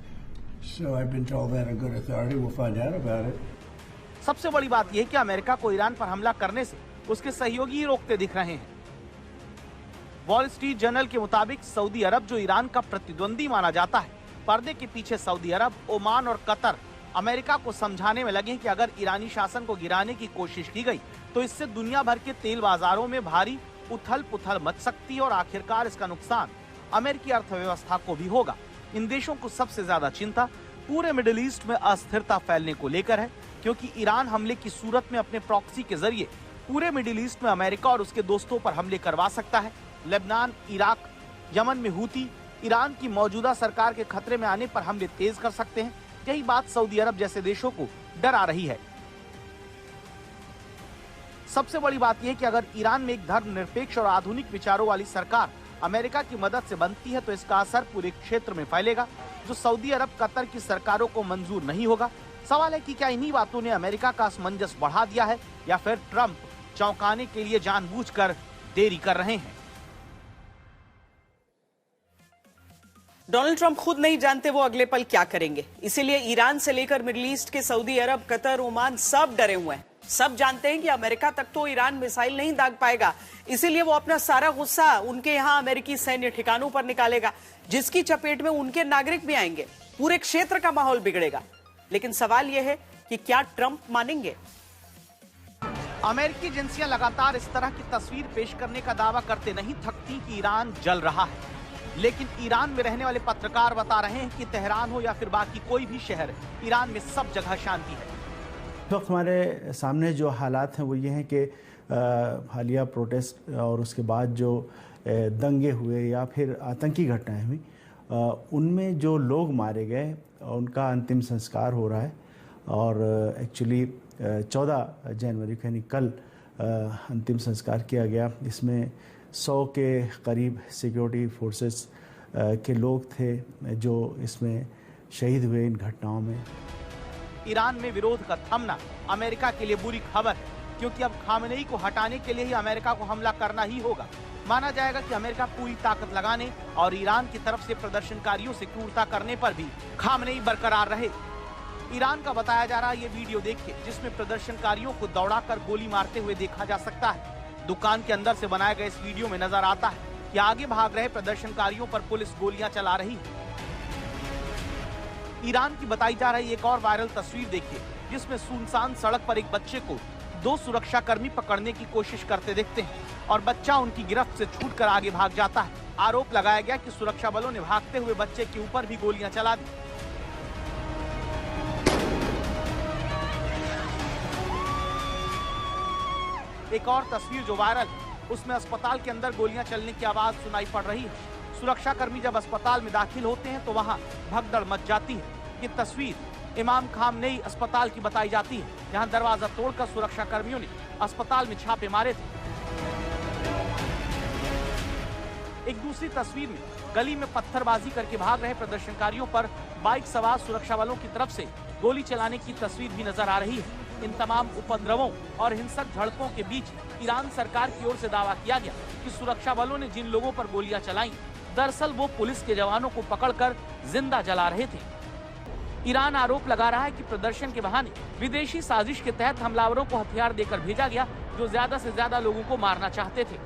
So I've been told that on good authority. We'll find out about it. सबसे बड़ी बात यह कि America को Iran पर हमला करने से उसके सहयोगी ही रोकते दिख रहे हैं। वॉल स्ट्रीट जर्नल के मुताबिक सऊदी अरब, जो ईरान का प्रतिद्वंदी माना जाता है, पर्दे के पीछे सऊदी अरब, ओमान और कतर अमेरिका को समझाने में लगे कि अगर ईरानी शासन को गिराने की कोशिश की गई तो इससे दुनिया भर के तेल बाजारों में भारी उथल-पुथल मच सकती है और आखिरकार इसका नुकसान अमेरिकी अर्थव्यवस्था को भी होगा। इन देशों को सबसे ज्यादा चिंता पूरे मिडिल ईस्ट में अस्थिरता फैलने को लेकर है, क्योंकि ईरान हमले की सूरत में अपने प्रॉक्सी के जरिए पूरे मिडिल ईस्ट में अमेरिका और उसके दोस्तों पर हमले करवा सकता है। लेबनान, इराक, यमन में हूती ईरान की मौजूदा सरकार के खतरे में आने पर हमले तेज कर सकते हैं। यही बात सऊदी अरब जैसे देशों को डरा रही है। सबसे बड़ी बात यह कि अगर ईरान में एक धर्मनिरपेक्ष और आधुनिक विचारों वाली सरकार अमेरिका की मदद से बनती है तो इसका असर पूरे क्षेत्र में फैलेगा, जो सऊदी अरब, कतर की सरकारों को मंजूर नहीं होगा। सवाल है कि क्या इन्हीं बातों ने अमेरिका का असमंजस बढ़ा दिया है, या फिर ट्रंप चौंकाने के लिए जानबूझकर देरी कर रहे हैं। डोनाल्ड ट्रंप खुद नहीं जानते वो अगले पल क्या करेंगे, इसीलिए ईरान से लेकर मिडिल ईस्ट के सऊदी अरब, कतर, ओमान सब डरे हुए हैं। सब जानते हैं कि अमेरिका तक तो ईरान मिसाइल नहीं दाग पाएगा, इसीलिए वो अपना सारा गुस्सा उनके यहां अमेरिकी सैन्य ठिकानों पर निकालेगा, जिसकी चपेट में उनके नागरिक भी आएंगे। पूरे क्षेत्र का माहौल बिगड़ेगा। लेकिन सवाल यह है कि क्या ट्रंप मानेंगे? अमेरिकी एजेंसियां लगातार इस तरह की तस्वीर पेश करने का दावा करते नहीं थकती कि ईरान जल रहा है, लेकिन ईरान में रहने वाले पत्रकार बता रहे हैं कि तेहरान हो या फिर बाकी कोई भी शहर, ईरान में सब जगह शांति है। तो हमारे सामने जो हालात हैं वो ये हैं कि हालिया प्रोटेस्ट और उसके बाद जो दंगे हुए या फिर आतंकी घटनाएं हुई, उनमें जो लोग मारे गए उनका अंतिम संस्कार हो रहा है। और एक्चुअली 14 जनवरी को यानी कल अंतिम संस्कार किया गया। इसमें 100 के करीब सिक्योरिटी फोर्सेस के लोग थे जो इसमें शहीद हुए इन घटनाओं में। ईरान में विरोध का थमना अमेरिका के लिए बुरी खबर है, क्योंकि अब खामेनेई को हटाने के लिए ही अमेरिका को हमला करना ही होगा। माना जाएगा कि अमेरिका पूरी ताकत लगाने और ईरान की तरफ से प्रदर्शनकारियों से क्रूरता करने पर भी खामेनेई बरकरार रहे। ईरान का बताया जा रहा ये वीडियो देखिए, जिसमें प्रदर्शनकारियों को दौड़ाकर गोली मारते हुए देखा जा सकता है। दुकान के अंदर से बनाए गए इस वीडियो में नजर आता है कि आगे भाग रहे प्रदर्शनकारियों पर पुलिस गोलियां चला रही है। ईरान की बताई जा रही एक और वायरल तस्वीर देखिए, जिसमें सुनसान सड़क पर एक बच्चे को 2 सुरक्षाकर्मी पकड़ने की कोशिश करते दिखते हैं और बच्चा उनकी गिरफ्त से छूटकर आगे भाग जाता है। आरोप लगाया गया कि सुरक्षा बलों ने भागते हुए बच्चे के ऊपर भी गोलियां चला दी। एक और तस्वीर जो वायरल है, उसमें अस्पताल के अंदर गोलियां चलने की आवाज सुनाई पड़ रही है। सुरक्षाकर्मी जब अस्पताल में दाखिल होते हैं तो वहां भगदड़ मच जाती है। ये तस्वीर इमाम खामनेई अस्पताल की बताई जाती है, जहां दरवाजा तोड़कर सुरक्षाकर्मियों ने अस्पताल में छापे मारे थे। एक दूसरी तस्वीर में गली में पत्थरबाजी करके भाग रहे प्रदर्शनकारियों पर बाइक सवार सुरक्षा बलों की तरफ से गोली चलाने की तस्वीर भी नजर आ रही है। इन तमाम उपद्रवों और हिंसक झड़पों के बीच ईरान सरकार की ओर से दावा किया गया कि सुरक्षा बलों ने जिन लोगों पर गोलियां चलाई, दरअसल वो पुलिस के जवानों को पकड़कर जिंदा जला रहे थे। ईरान आरोप लगा रहा है कि प्रदर्शन के बहाने विदेशी साजिश के तहत हमलावरों को हथियार देकर भेजा गया, जो ज्यादा से ज्यादा लोगों को मारना चाहते थे।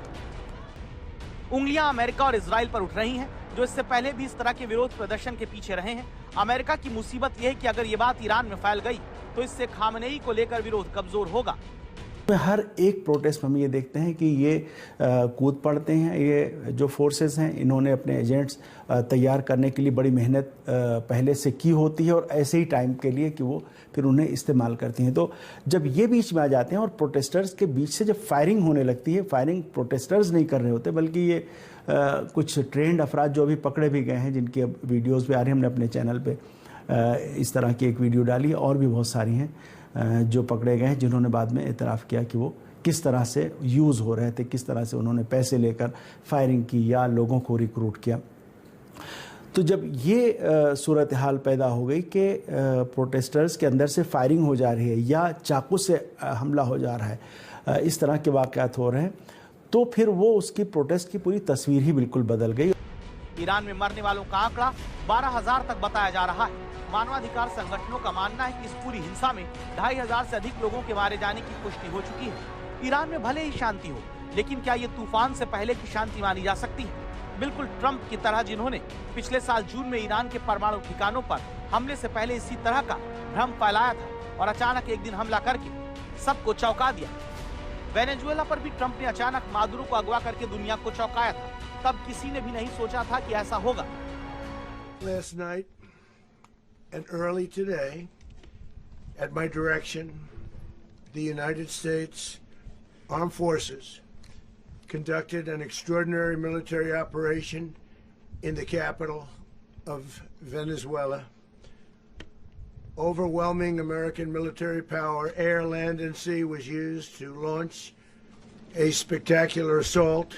उंगलियां अमेरिका और इजराइल पर उठ रही हैं, जो इससे पहले भी इस तरह के विरोध प्रदर्शन के पीछे रहे हैं। अमेरिका की मुसीबत यह है कि अगर ये बात ईरान में फैल गई तो इससे खामेनेई को लेकर विरोध कमजोर होगा। हर एक प्रोटेस्ट में हम ये देखते हैं कि ये कूद पड़ते हैं। ये जो फोर्सेस हैं, इन्होंने अपने एजेंट्स तैयार करने के लिए बड़ी मेहनत पहले से की होती है और ऐसे ही टाइम के लिए कि वो फिर उन्हें इस्तेमाल करती हैं। तो जब ये बीच में आ जाते हैं और प्रोटेस्टर्स के बीच से जब फायरिंग होने लगती है, फायरिंग प्रोटेस्टर्स नहीं कर रहे होते बल्कि ये कुछ ट्रेंड अफराद जो अभी पकड़े भी गए हैं, जिनकी अब वीडियोज़ भी आ रही हैं, हमने अपने चैनल पर इस तरह की एक वीडियो डाली, और भी बहुत सारी हैं जो पकड़े गए हैं, जिन्होंने बाद में एतराफ़ किया कि वो किस तरह से यूज़ हो रहे थे, किस तरह से उन्होंने पैसे लेकर फायरिंग की या लोगों को रिक्रूट किया। तो जब ये सूरत हाल पैदा हो गई कि प्रोटेस्टर्स के अंदर से फायरिंग हो जा रही है या चाकू से हमला हो जा रहा है, इस तरह के वाक़यात हो रहे हैं, तो फिर वो उसकी प्रोटेस्ट की पूरी तस्वीर ही बिल्कुल बदल गई। ईरान में मरने वालों का आंकड़ा 12,000 तक बताया जा रहा है। मानवाधिकार संगठनों का मानना है कि इस पूरी हिंसा में 2,500 से अधिक लोगों के मारे जाने की पुष्टि हो चुकी है। ईरान में भले ही शांति हो, लेकिन क्या ये तूफान से पहले की शांति मानी जा सकती है? बिल्कुल ट्रंप की तरह, जिन्होंने पिछले साल जून में ईरान के परमाणु ठिकानों पर हमले से पहले इसी तरह का भ्रम फैलाया था और अचानक एक दिन हमला करके सबको चौंका दिया। वेनेजुएला पर भी ट्रंप ने अचानक मादुरो को अगवा करके दुनिया को चौंकाया था। तब किसी ने भी नहीं सोचा था कि ऐसा होगा। Last night and early today, at my direction, the United States Armed Forces conducted an extraordinary military operation in the capital of Venezuela. Overwhelming American military power, air, land, and sea, was used to launch a spectacular assault.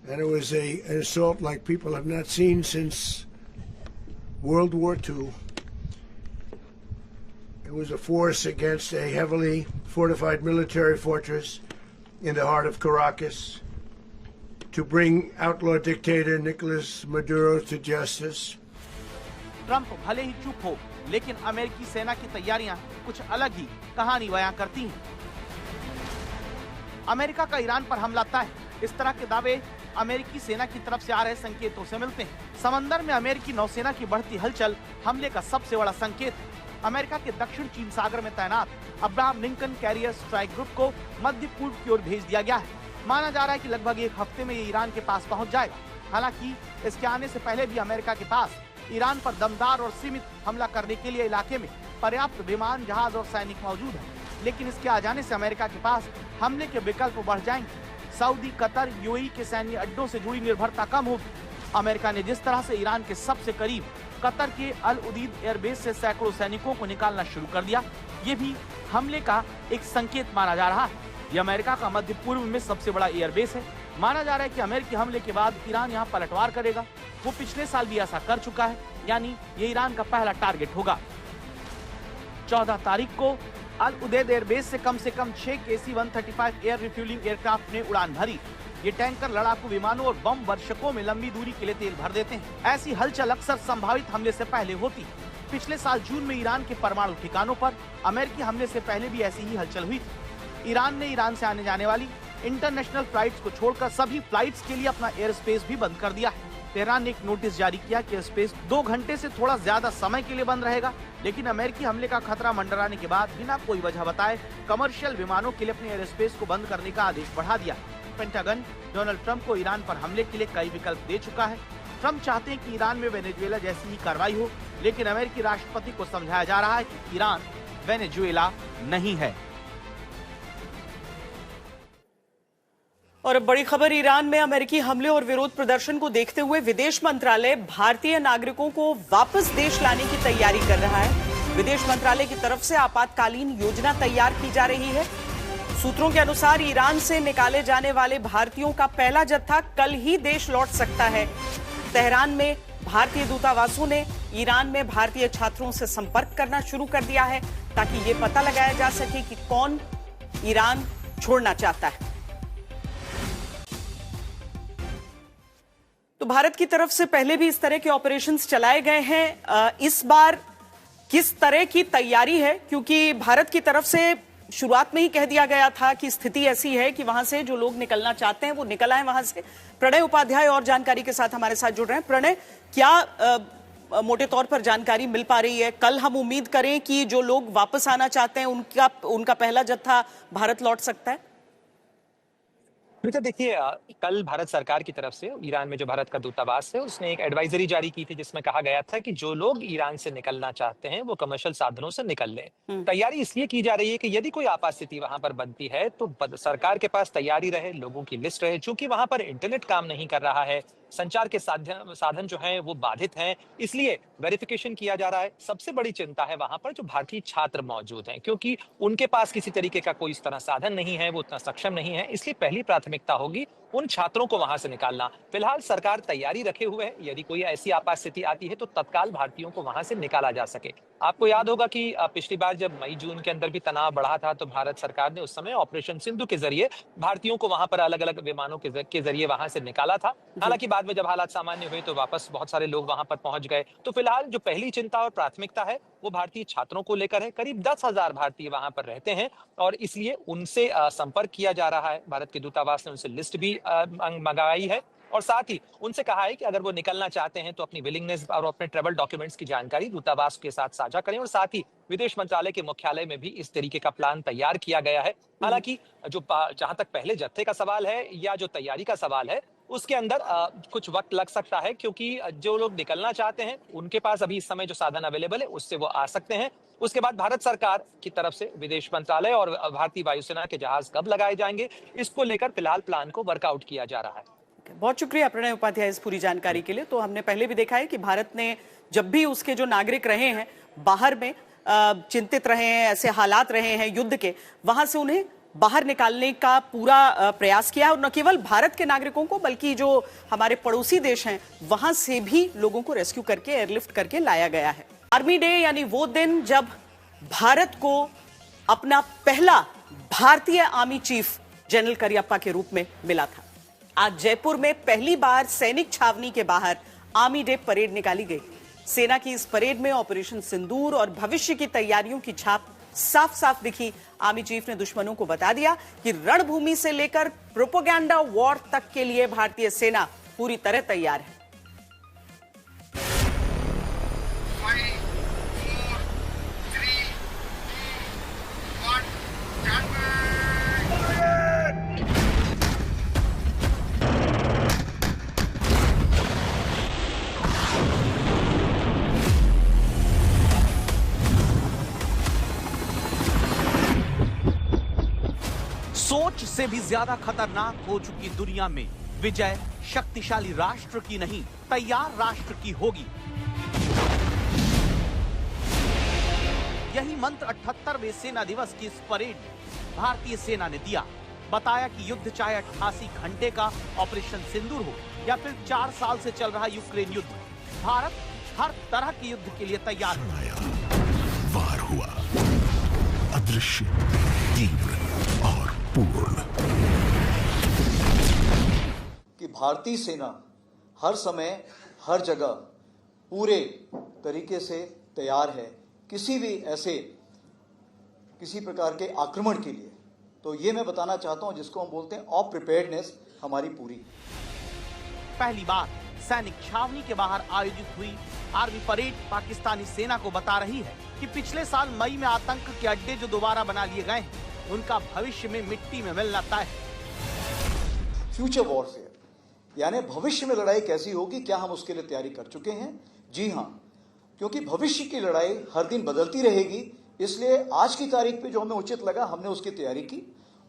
And it was an assault like people have not seen since World War II. It was a force against a heavily fortified military fortress in the heart of Caracas to bring outlaw dictator Nicolas Maduro to justice. Trump भले ही चुप हो, लेकिन अमेरिकी सेना की तैयारियां कुछ अलग ही कहानी बयां करती हैं। अमेरिका का ईरान पर हमला तय, इस तरह के दावे अमेरिकी सेना की तरफ से आ रहे संकेतों से मिलते हैं। समंदर में अमेरिकी नौसेना की बढ़ती हलचल हमले का सबसे बड़ा संकेत है। अमेरिका के दक्षिण चीन सागर में तैनात Abraham Lincoln carrier strike group को मध्य पूर्व की ओर भेज दिया गया है। माना जा रहा है कि लगभग एक हफ्ते में ये ईरान के पास पहुंच जाएगा। हालांकि इसके आने से पहले भी अमेरिका के पास ईरान पर दमदार और सीमित हमला करने के लिए इलाके में पर्याप्त विमान, जहाज और सैनिक मौजूद है। लेकिन इसके आ जाने से अमेरिका के पास हमले के विकल्प बढ़ जाएंगे। सऊदी, कतर, यूएई के सैन्य अड्डों से जुड़ी निर्भरता कम होगी। अमेरिका ने जिस तरह से ईरान के सबसे करीब कतर के अल उदीद एयरबेस से सैकड़ों सैनिकों को निकालना शुरू कर दिया, ये भी हमले का एक संकेत माना जा रहा है। ये अमेरिका का मध्य पूर्व में सबसे बड़ा एयरबेस है। माना जा रहा है कि अमेरिकी हमले के बाद ईरान यहाँ पलटवार करेगा। वो पिछले साल भी ऐसा कर चुका है, यानी ये ईरान का पहला टारगेट होगा। 14 तारीख को अल उदैद एयरबेस से कम 6 KC-135 एयर रिफ्यूलिंग एयरक्राफ्ट ने उड़ान भरी। ये टैंकर लड़ाकू विमानों और बम वर्षकों में लंबी दूरी के लिए तेल भर देते हैं। ऐसी हलचल अक्सर संभावित हमले से पहले होती है। पिछले साल जून में ईरान के परमाणु ठिकानों पर अमेरिकी हमले से पहले भी ऐसी ही हलचल हुई थी। ईरान ने ईरान से आने जाने वाली इंटरनेशनल फ्लाइट्स को छोड़कर सभी फ्लाइट्स के लिए अपना एयर स्पेस भी बंद कर दिया है। तेहरान ने एक नोटिस जारी किया कि एयर स्पेस 2 घंटे से थोड़ा ज्यादा समय के लिए बंद रहेगा। लेकिन अमेरिकी हमले का खतरा मंडराने के बाद बिना कोई वजह बताए कमर्शियल विमानों के लिए अपने एयर स्पेस को बंद करने का आदेश बढ़ा दिया। पेंटागन डोनाल्ड ट्रंप को ईरान पर हमले के लिए कई विकल्प दे चुका है। ट्रंप चाहते हैं कि ईरान में वेनेजुएला जैसी ही कार्रवाई हो, लेकिन अमेरिकी राष्ट्रपति को समझाया जा रहा है कि ईरान वेनेजुएला नहीं है। और अब बड़ी खबर, ईरान में अमेरिकी हमले और विरोध प्रदर्शन को देखते हुए विदेश मंत्रालय भारतीय नागरिकों को वापस देश लाने की तैयारी कर रहा है। विदेश मंत्रालय की तरफ से आपातकालीन योजना तैयार की जा रही है। सूत्रों के अनुसार ईरान से निकाले जाने वाले भारतीयों का पहला जत्था कल ही देश लौट सकता है। तेहरान में भारतीय दूतावासों ने ईरान में भारतीय छात्रों से संपर्क करना शुरू कर दिया है, ताकि ये पता लगाया जा सके कि कौन ईरान छोड़ना चाहता है। तो भारत की तरफ से पहले भी इस तरह के ऑपरेशंस चलाए गए हैं। इस बार किस तरह की तैयारी है, क्योंकि भारत की तरफ से शुरुआत में ही कह दिया गया था कि स्थिति ऐसी है कि वहां से जो लोग निकलना चाहते हैं वो निकल आए वहां से। प्रणय उपाध्याय और जानकारी के साथ हमारे साथ जुड़ रहे हैं। प्रणय, क्या मोटे तौर पर जानकारी मिल पा रही है? कल हम उम्मीद करें कि जो लोग वापस आना चाहते हैं उनका पहला जत्था भारत लौट सकता है? तो देखिए, कल भारत सरकार की तरफ से ईरान में जो भारत का दूतावास है उसने एक एडवाइजरी जारी की थी, जिसमें कहा गया था कि जो लोग ईरान से निकलना चाहते हैं वो कमर्शियल साधनों से निकल लें। तैयारी इसलिए की जा रही है कि यदि कोई आपात स्थिति वहां पर बनती है तो सरकार के पास तैयारी रहे, लोगों की लिस्ट रहे। चूंकि वहां पर इंटरनेट काम नहीं कर रहा है, संचार के साधन जो हैं वो बाधित हैं, इसलिए वेरिफिकेशन किया जा रहा है। सबसे बड़ी चिंता है वहां पर जो भारतीय छात्र मौजूद हैं, क्योंकि उनके पास किसी तरीके का कोई इस तरह साधन नहीं है, वो उतना सक्षम नहीं है। इसलिए पहली प्राथमिकता होगी उन छात्रों को वहां से निकालना। फिलहाल सरकार तैयारी रखे हुए है, यदि कोई ऐसी आपात स्थिति आती है तो तत्काल भारतीयों को वहां से निकाला जा सके। आपको याद होगा कि पिछली बार जब मई जून के अंदर भी तनाव बढ़ा था तो भारत सरकार ने उस समय ऑपरेशन सिंधु के जरिए भारतीयों को वहां पर अलग अलग विमानों के जरिए वहां से निकाला था। हालांकि बाद में जब हालात सामान्य हुए तो वापस बहुत सारे लोग वहां पर पहुंच गए। तो फिलहाल जो पहली चिंता और प्राथमिकता है वो भारतीय छात्रों को लेकर है। करीब 10,000 भारतीय वहां पर रहते हैं और इसलिए उनसे संपर्क किया जा रहा है। भारत के दूतावास ने उनसे लिस्ट भी मंगाई है और साथ ही उनसे कहा है कि अगर वो निकलना चाहते हैं तो अपनी विलिंगनेस और अपने ट्रैवल डॉक्यूमेंट्स की जानकारी दूतावास के साथ साझा करें। और साथ ही विदेश मंत्रालय के मुख्यालय में भी इस तरीके का प्लान तैयार किया गया है। हालांकि जो जहां तक पहले जत्थे का सवाल है या जो तैयारी का सवाल है उसके अंदर कुछ वक्त लग सकता है, क्योंकि जो लोग निकलना चाहते हैं उनके पास अभी इस समय जो साधन अवेलेबल है उससे वो आ सकते हैं। उसके बाद भारत सरकार की तरफ से विदेश मंत्रालय और भारतीय वायुसेना के जहाज कब लगाए जाएंगे, इसको लेकर फिलहाल प्लान को वर्कआउट किया जा रहा है। बहुत शुक्रिया प्रणय उपाध्याय इस पूरी जानकारी के लिए। तो हमने पहले भी देखा है कि भारत ने जब भी उसके जो नागरिक रहे हैं बाहर में चिंतित रहे हैं, ऐसे हालात रहे हैं युद्ध के, वहां से उन्हें बाहर निकालने का पूरा प्रयास किया। और न केवल भारत के नागरिकों को बल्कि जो हमारे पड़ोसी देश हैं वहां से भी लोगों को रेस्क्यू करके एयरलिफ्ट करके लाया गया है। आर्मी डे यानी वो दिन जब भारत को अपना पहला भारतीय आर्मी चीफ जनरल करियप्पा के रूप में मिला था। आज जयपुर में पहली बार सैनिक छावनी के बाहर आर्मी डे परेड निकाली गई। सेना की इस परेड में ऑपरेशन सिंदूर और भविष्य की तैयारियों की छाप साफ साफ दिखी। आर्मी चीफ ने दुश्मनों को बता दिया कि रणभूमि से लेकर प्रोपेगेंडा वॉर तक के लिए भारतीय सेना पूरी तरह तैयार है। सोच से भी ज्यादा खतरनाक हो चुकी दुनिया में विजय शक्तिशाली राष्ट्र की नहीं, तैयार राष्ट्र की होगी। यही मंत्र 78वें सेना दिवस की इस परेड में भारतीय सेना ने दिया। बताया कि युद्ध चाहे 88 घंटे का ऑपरेशन सिंदूर हो या फिर 4 साल से चल रहा यूक्रेन युद्ध, भारत हर तरह के युद्ध के लिए तैयार है। वार हुआ, अदृश्य, तीव्र और पूर्ण। कि भारतीय सेना हर समय हर जगह पूरे तरीके से तैयार है किसी प्रकार के आक्रमण के लिए। तो ये मैं बताना चाहता हूं, जिसको हम बोलते हैं ऑफ प्रिपेयर्डनेस, हमारी पूरी। पहली बार सैनिक छावनी के बाहर आयोजित हुई आर्मी परेड पाकिस्तानी सेना को बता रही है कि पिछले साल मई में आतंक के अड्डे जो दोबारा बना लिए गए हैं, उनका भविष्य में मिट्टी में मिलना तय है। फ्यूचर वॉरफेयर यानी भविष्य में लड़ाई कैसी होगी, क्या हम उसके लिए तैयारी कर चुके हैं? जी हाँ, क्योंकि भविष्य की लड़ाई हर दिन बदलती रहेगी, इसलिए आज की तारीख पे जो हमें उचित लगा हमने उसकी तैयारी की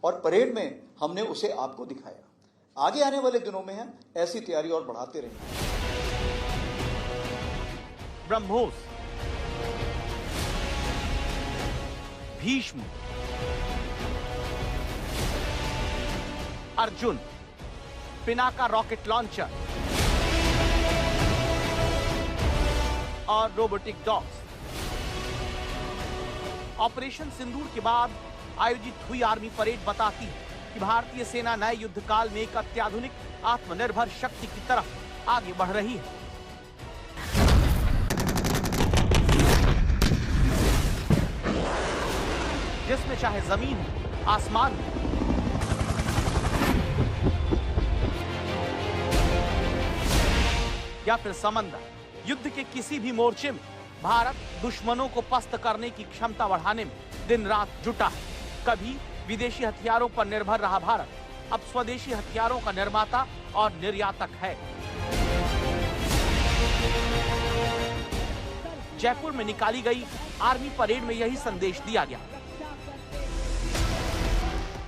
और परेड में हमने उसे आपको दिखाया। आगे आने वाले दिनों में हम ऐसी तैयारी और बढ़ाते रहेंगे। ब्रह्मोस, भीष्म, अर्जुन, पिनाका रॉकेट लॉन्चर और रोबोटिक डॉग्स। ऑपरेशन सिंदूर के बाद आयोजित हुई आर्मी परेड बताती है कि भारतीय सेना नए युद्ध काल में एक अत्याधुनिक आत्मनिर्भर शक्ति की तरफ आगे बढ़ रही है। जिसमें चाहे जमीन हो, आसमान हो, या फिर समंदर, युद्ध के किसी भी मोर्चे में भारत दुश्मनों को पस्त करने की क्षमता बढ़ाने में दिन रात जुटा है। कभी विदेशी हथियारों पर निर्भर रहा भारत अब स्वदेशी हथियारों का निर्माता और निर्यातक है। जयपुर में निकाली गई आर्मी परेड में यही संदेश दिया गया।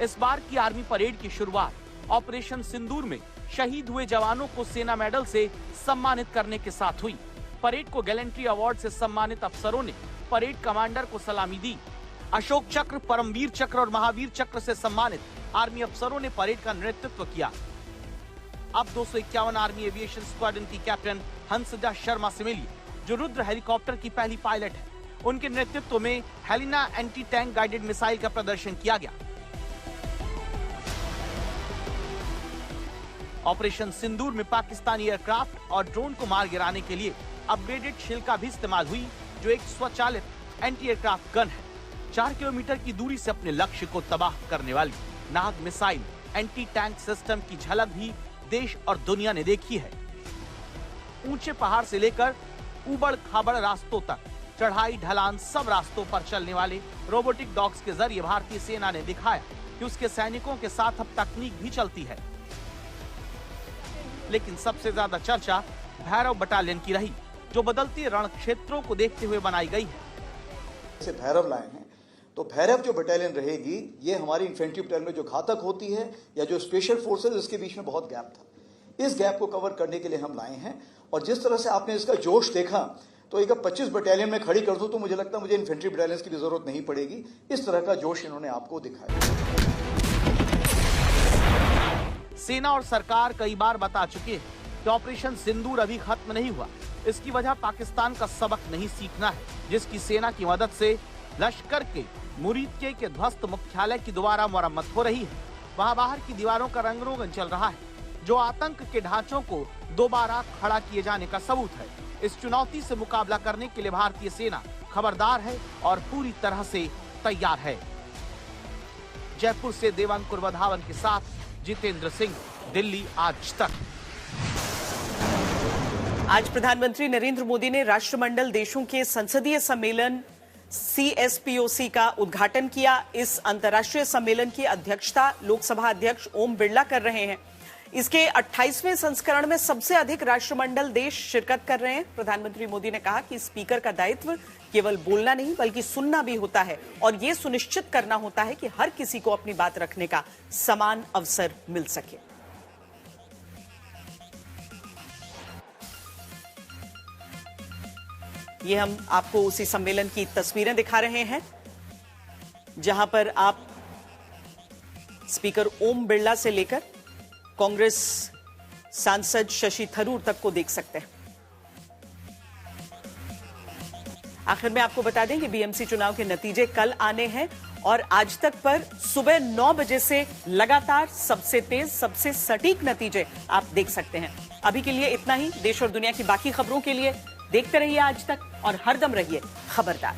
इस बार की आर्मी परेड की शुरुआत ऑपरेशन सिंदूर में शहीद हुए जवानों को सेना मेडल से सम्मानित करने के साथ हुई। परेड को गैलेंट्री अवार्ड से सम्मानित अफसरों ने परेड कमांडर को सलामी दी। अशोक चक्र, परमवीर चक्र और महावीर चक्र से सम्मानित आर्मी अफसरों ने परेड का नेतृत्व किया। अब 251 आर्मी एविएशन स्क्वाड्रन की कैप्टन हंसजा शर्मा से मिली, जो रुद्र हेलीकॉप्टर की पहली पायलट है। उनके नेतृत्व में Helina anti tank guided missile का प्रदर्शन किया गया। ऑपरेशन सिंदूर में पाकिस्तानी एयरक्राफ्ट और ड्रोन को मार गिराने के लिए अपग्रेडेड शिल्का भी इस्तेमाल हुई, जो एक स्वचालित एंटी एयरक्राफ्ट गन है। 4 किलोमीटर की दूरी से अपने लक्ष्य को तबाह करने वाली नाग मिसाइल एंटी टैंक सिस्टम की झलक भी देश और दुनिया ने देखी है। ऊंचे पहाड़ से लेकर उबड़ खाबड़ रास्तों तक, चढ़ाई ढलान सब रास्तों पर चलने वाले रोबोटिक डॉग्स के जरिए भारतीय सेना ने दिखाया कि उसके सैनिकों के साथ अब तकनीक भी चलती है। लेकिन सबसे ज्यादा चर्चा भैरव बटालियन की रही, जो बदलती रण क्षेत्रों को देखते हुए बनाई गई है। से भैरव लाए हैं, तो भैरव जो बटालियन रहेगी, ये हमारी इन्फेंट्री बटालियन में जो घातक होती है या जो स्पेशल फोर्सेस, इसके बीच में बहुत गैप था। इस गैप को कवर करने के लिए हम लाए हैं। और जिस तरह से आपने इसका जोश देखा, तो एक 25 बटालियन में खड़ी कर दूं तो मुझे लगता है मुझे इन्फेंट्री बटालियन की भी जरूरत नहीं पड़ेगी। इस तरह का जोश इन्होंने आपको दिखाया। सेना और सरकार कई बार बता चुके हैं कि ऑपरेशन सिंदूर अभी खत्म नहीं हुआ। इसकी वजह पाकिस्तान का सबक नहीं सीखना है, जिसकी सेना की मदद से लश्कर के मुरीदके के ध्वस्त मुख्यालय की दोबारा मरम्मत हो रही है। वहां बाहर की दीवारों का रंग रोगन चल रहा है, जो आतंक के ढांचों को दोबारा खड़ा किए जाने का सबूत है। इस चुनौती से मुकाबला करने के लिए भारतीय सेना खबरदार है और पूरी तरह से तैयार है। जयपुर से देवांकुर वधावन के साथ जितेंद्र सिंह, दिल्ली आज तक। आज प्रधानमंत्री नरेंद्र मोदी ने राष्ट्रमंडल देशों के संसदीय सम्मेलन CSPOC का उद्घाटन किया। इस अंतर्राष्ट्रीय सम्मेलन की अध्यक्षता लोकसभा अध्यक्ष ओम बिरला कर रहे हैं। इसके 28वें संस्करण में सबसे अधिक राष्ट्रमंडल देश शिरकत कर रहे हैं। प्रधानमंत्री मोदी ने कहा कि स्पीकर का दायित्व केवल बोलना नहीं बल्कि सुनना भी होता है और ये सुनिश्चित करना होता है कि हर किसी को अपनी बात रखने का समान अवसर मिल सके। ये हम आपको उसी सम्मेलन की तस्वीरें दिखा रहे हैं जहां पर आप स्पीकर ओम बिरला से लेकर कांग्रेस सांसद शशि थरूर तक को देख सकते हैं। आखिर में आपको बता दें कि बीएमसी चुनाव के नतीजे कल आने हैं और आज तक पर सुबह 9 बजे से लगातार सबसे तेज, सबसे सटीक नतीजे आप देख सकते हैं। अभी के लिए इतना ही। देश और दुनिया की बाकी खबरों के लिए देखते रहिए आज तक और हरदम रहिए खबरदार।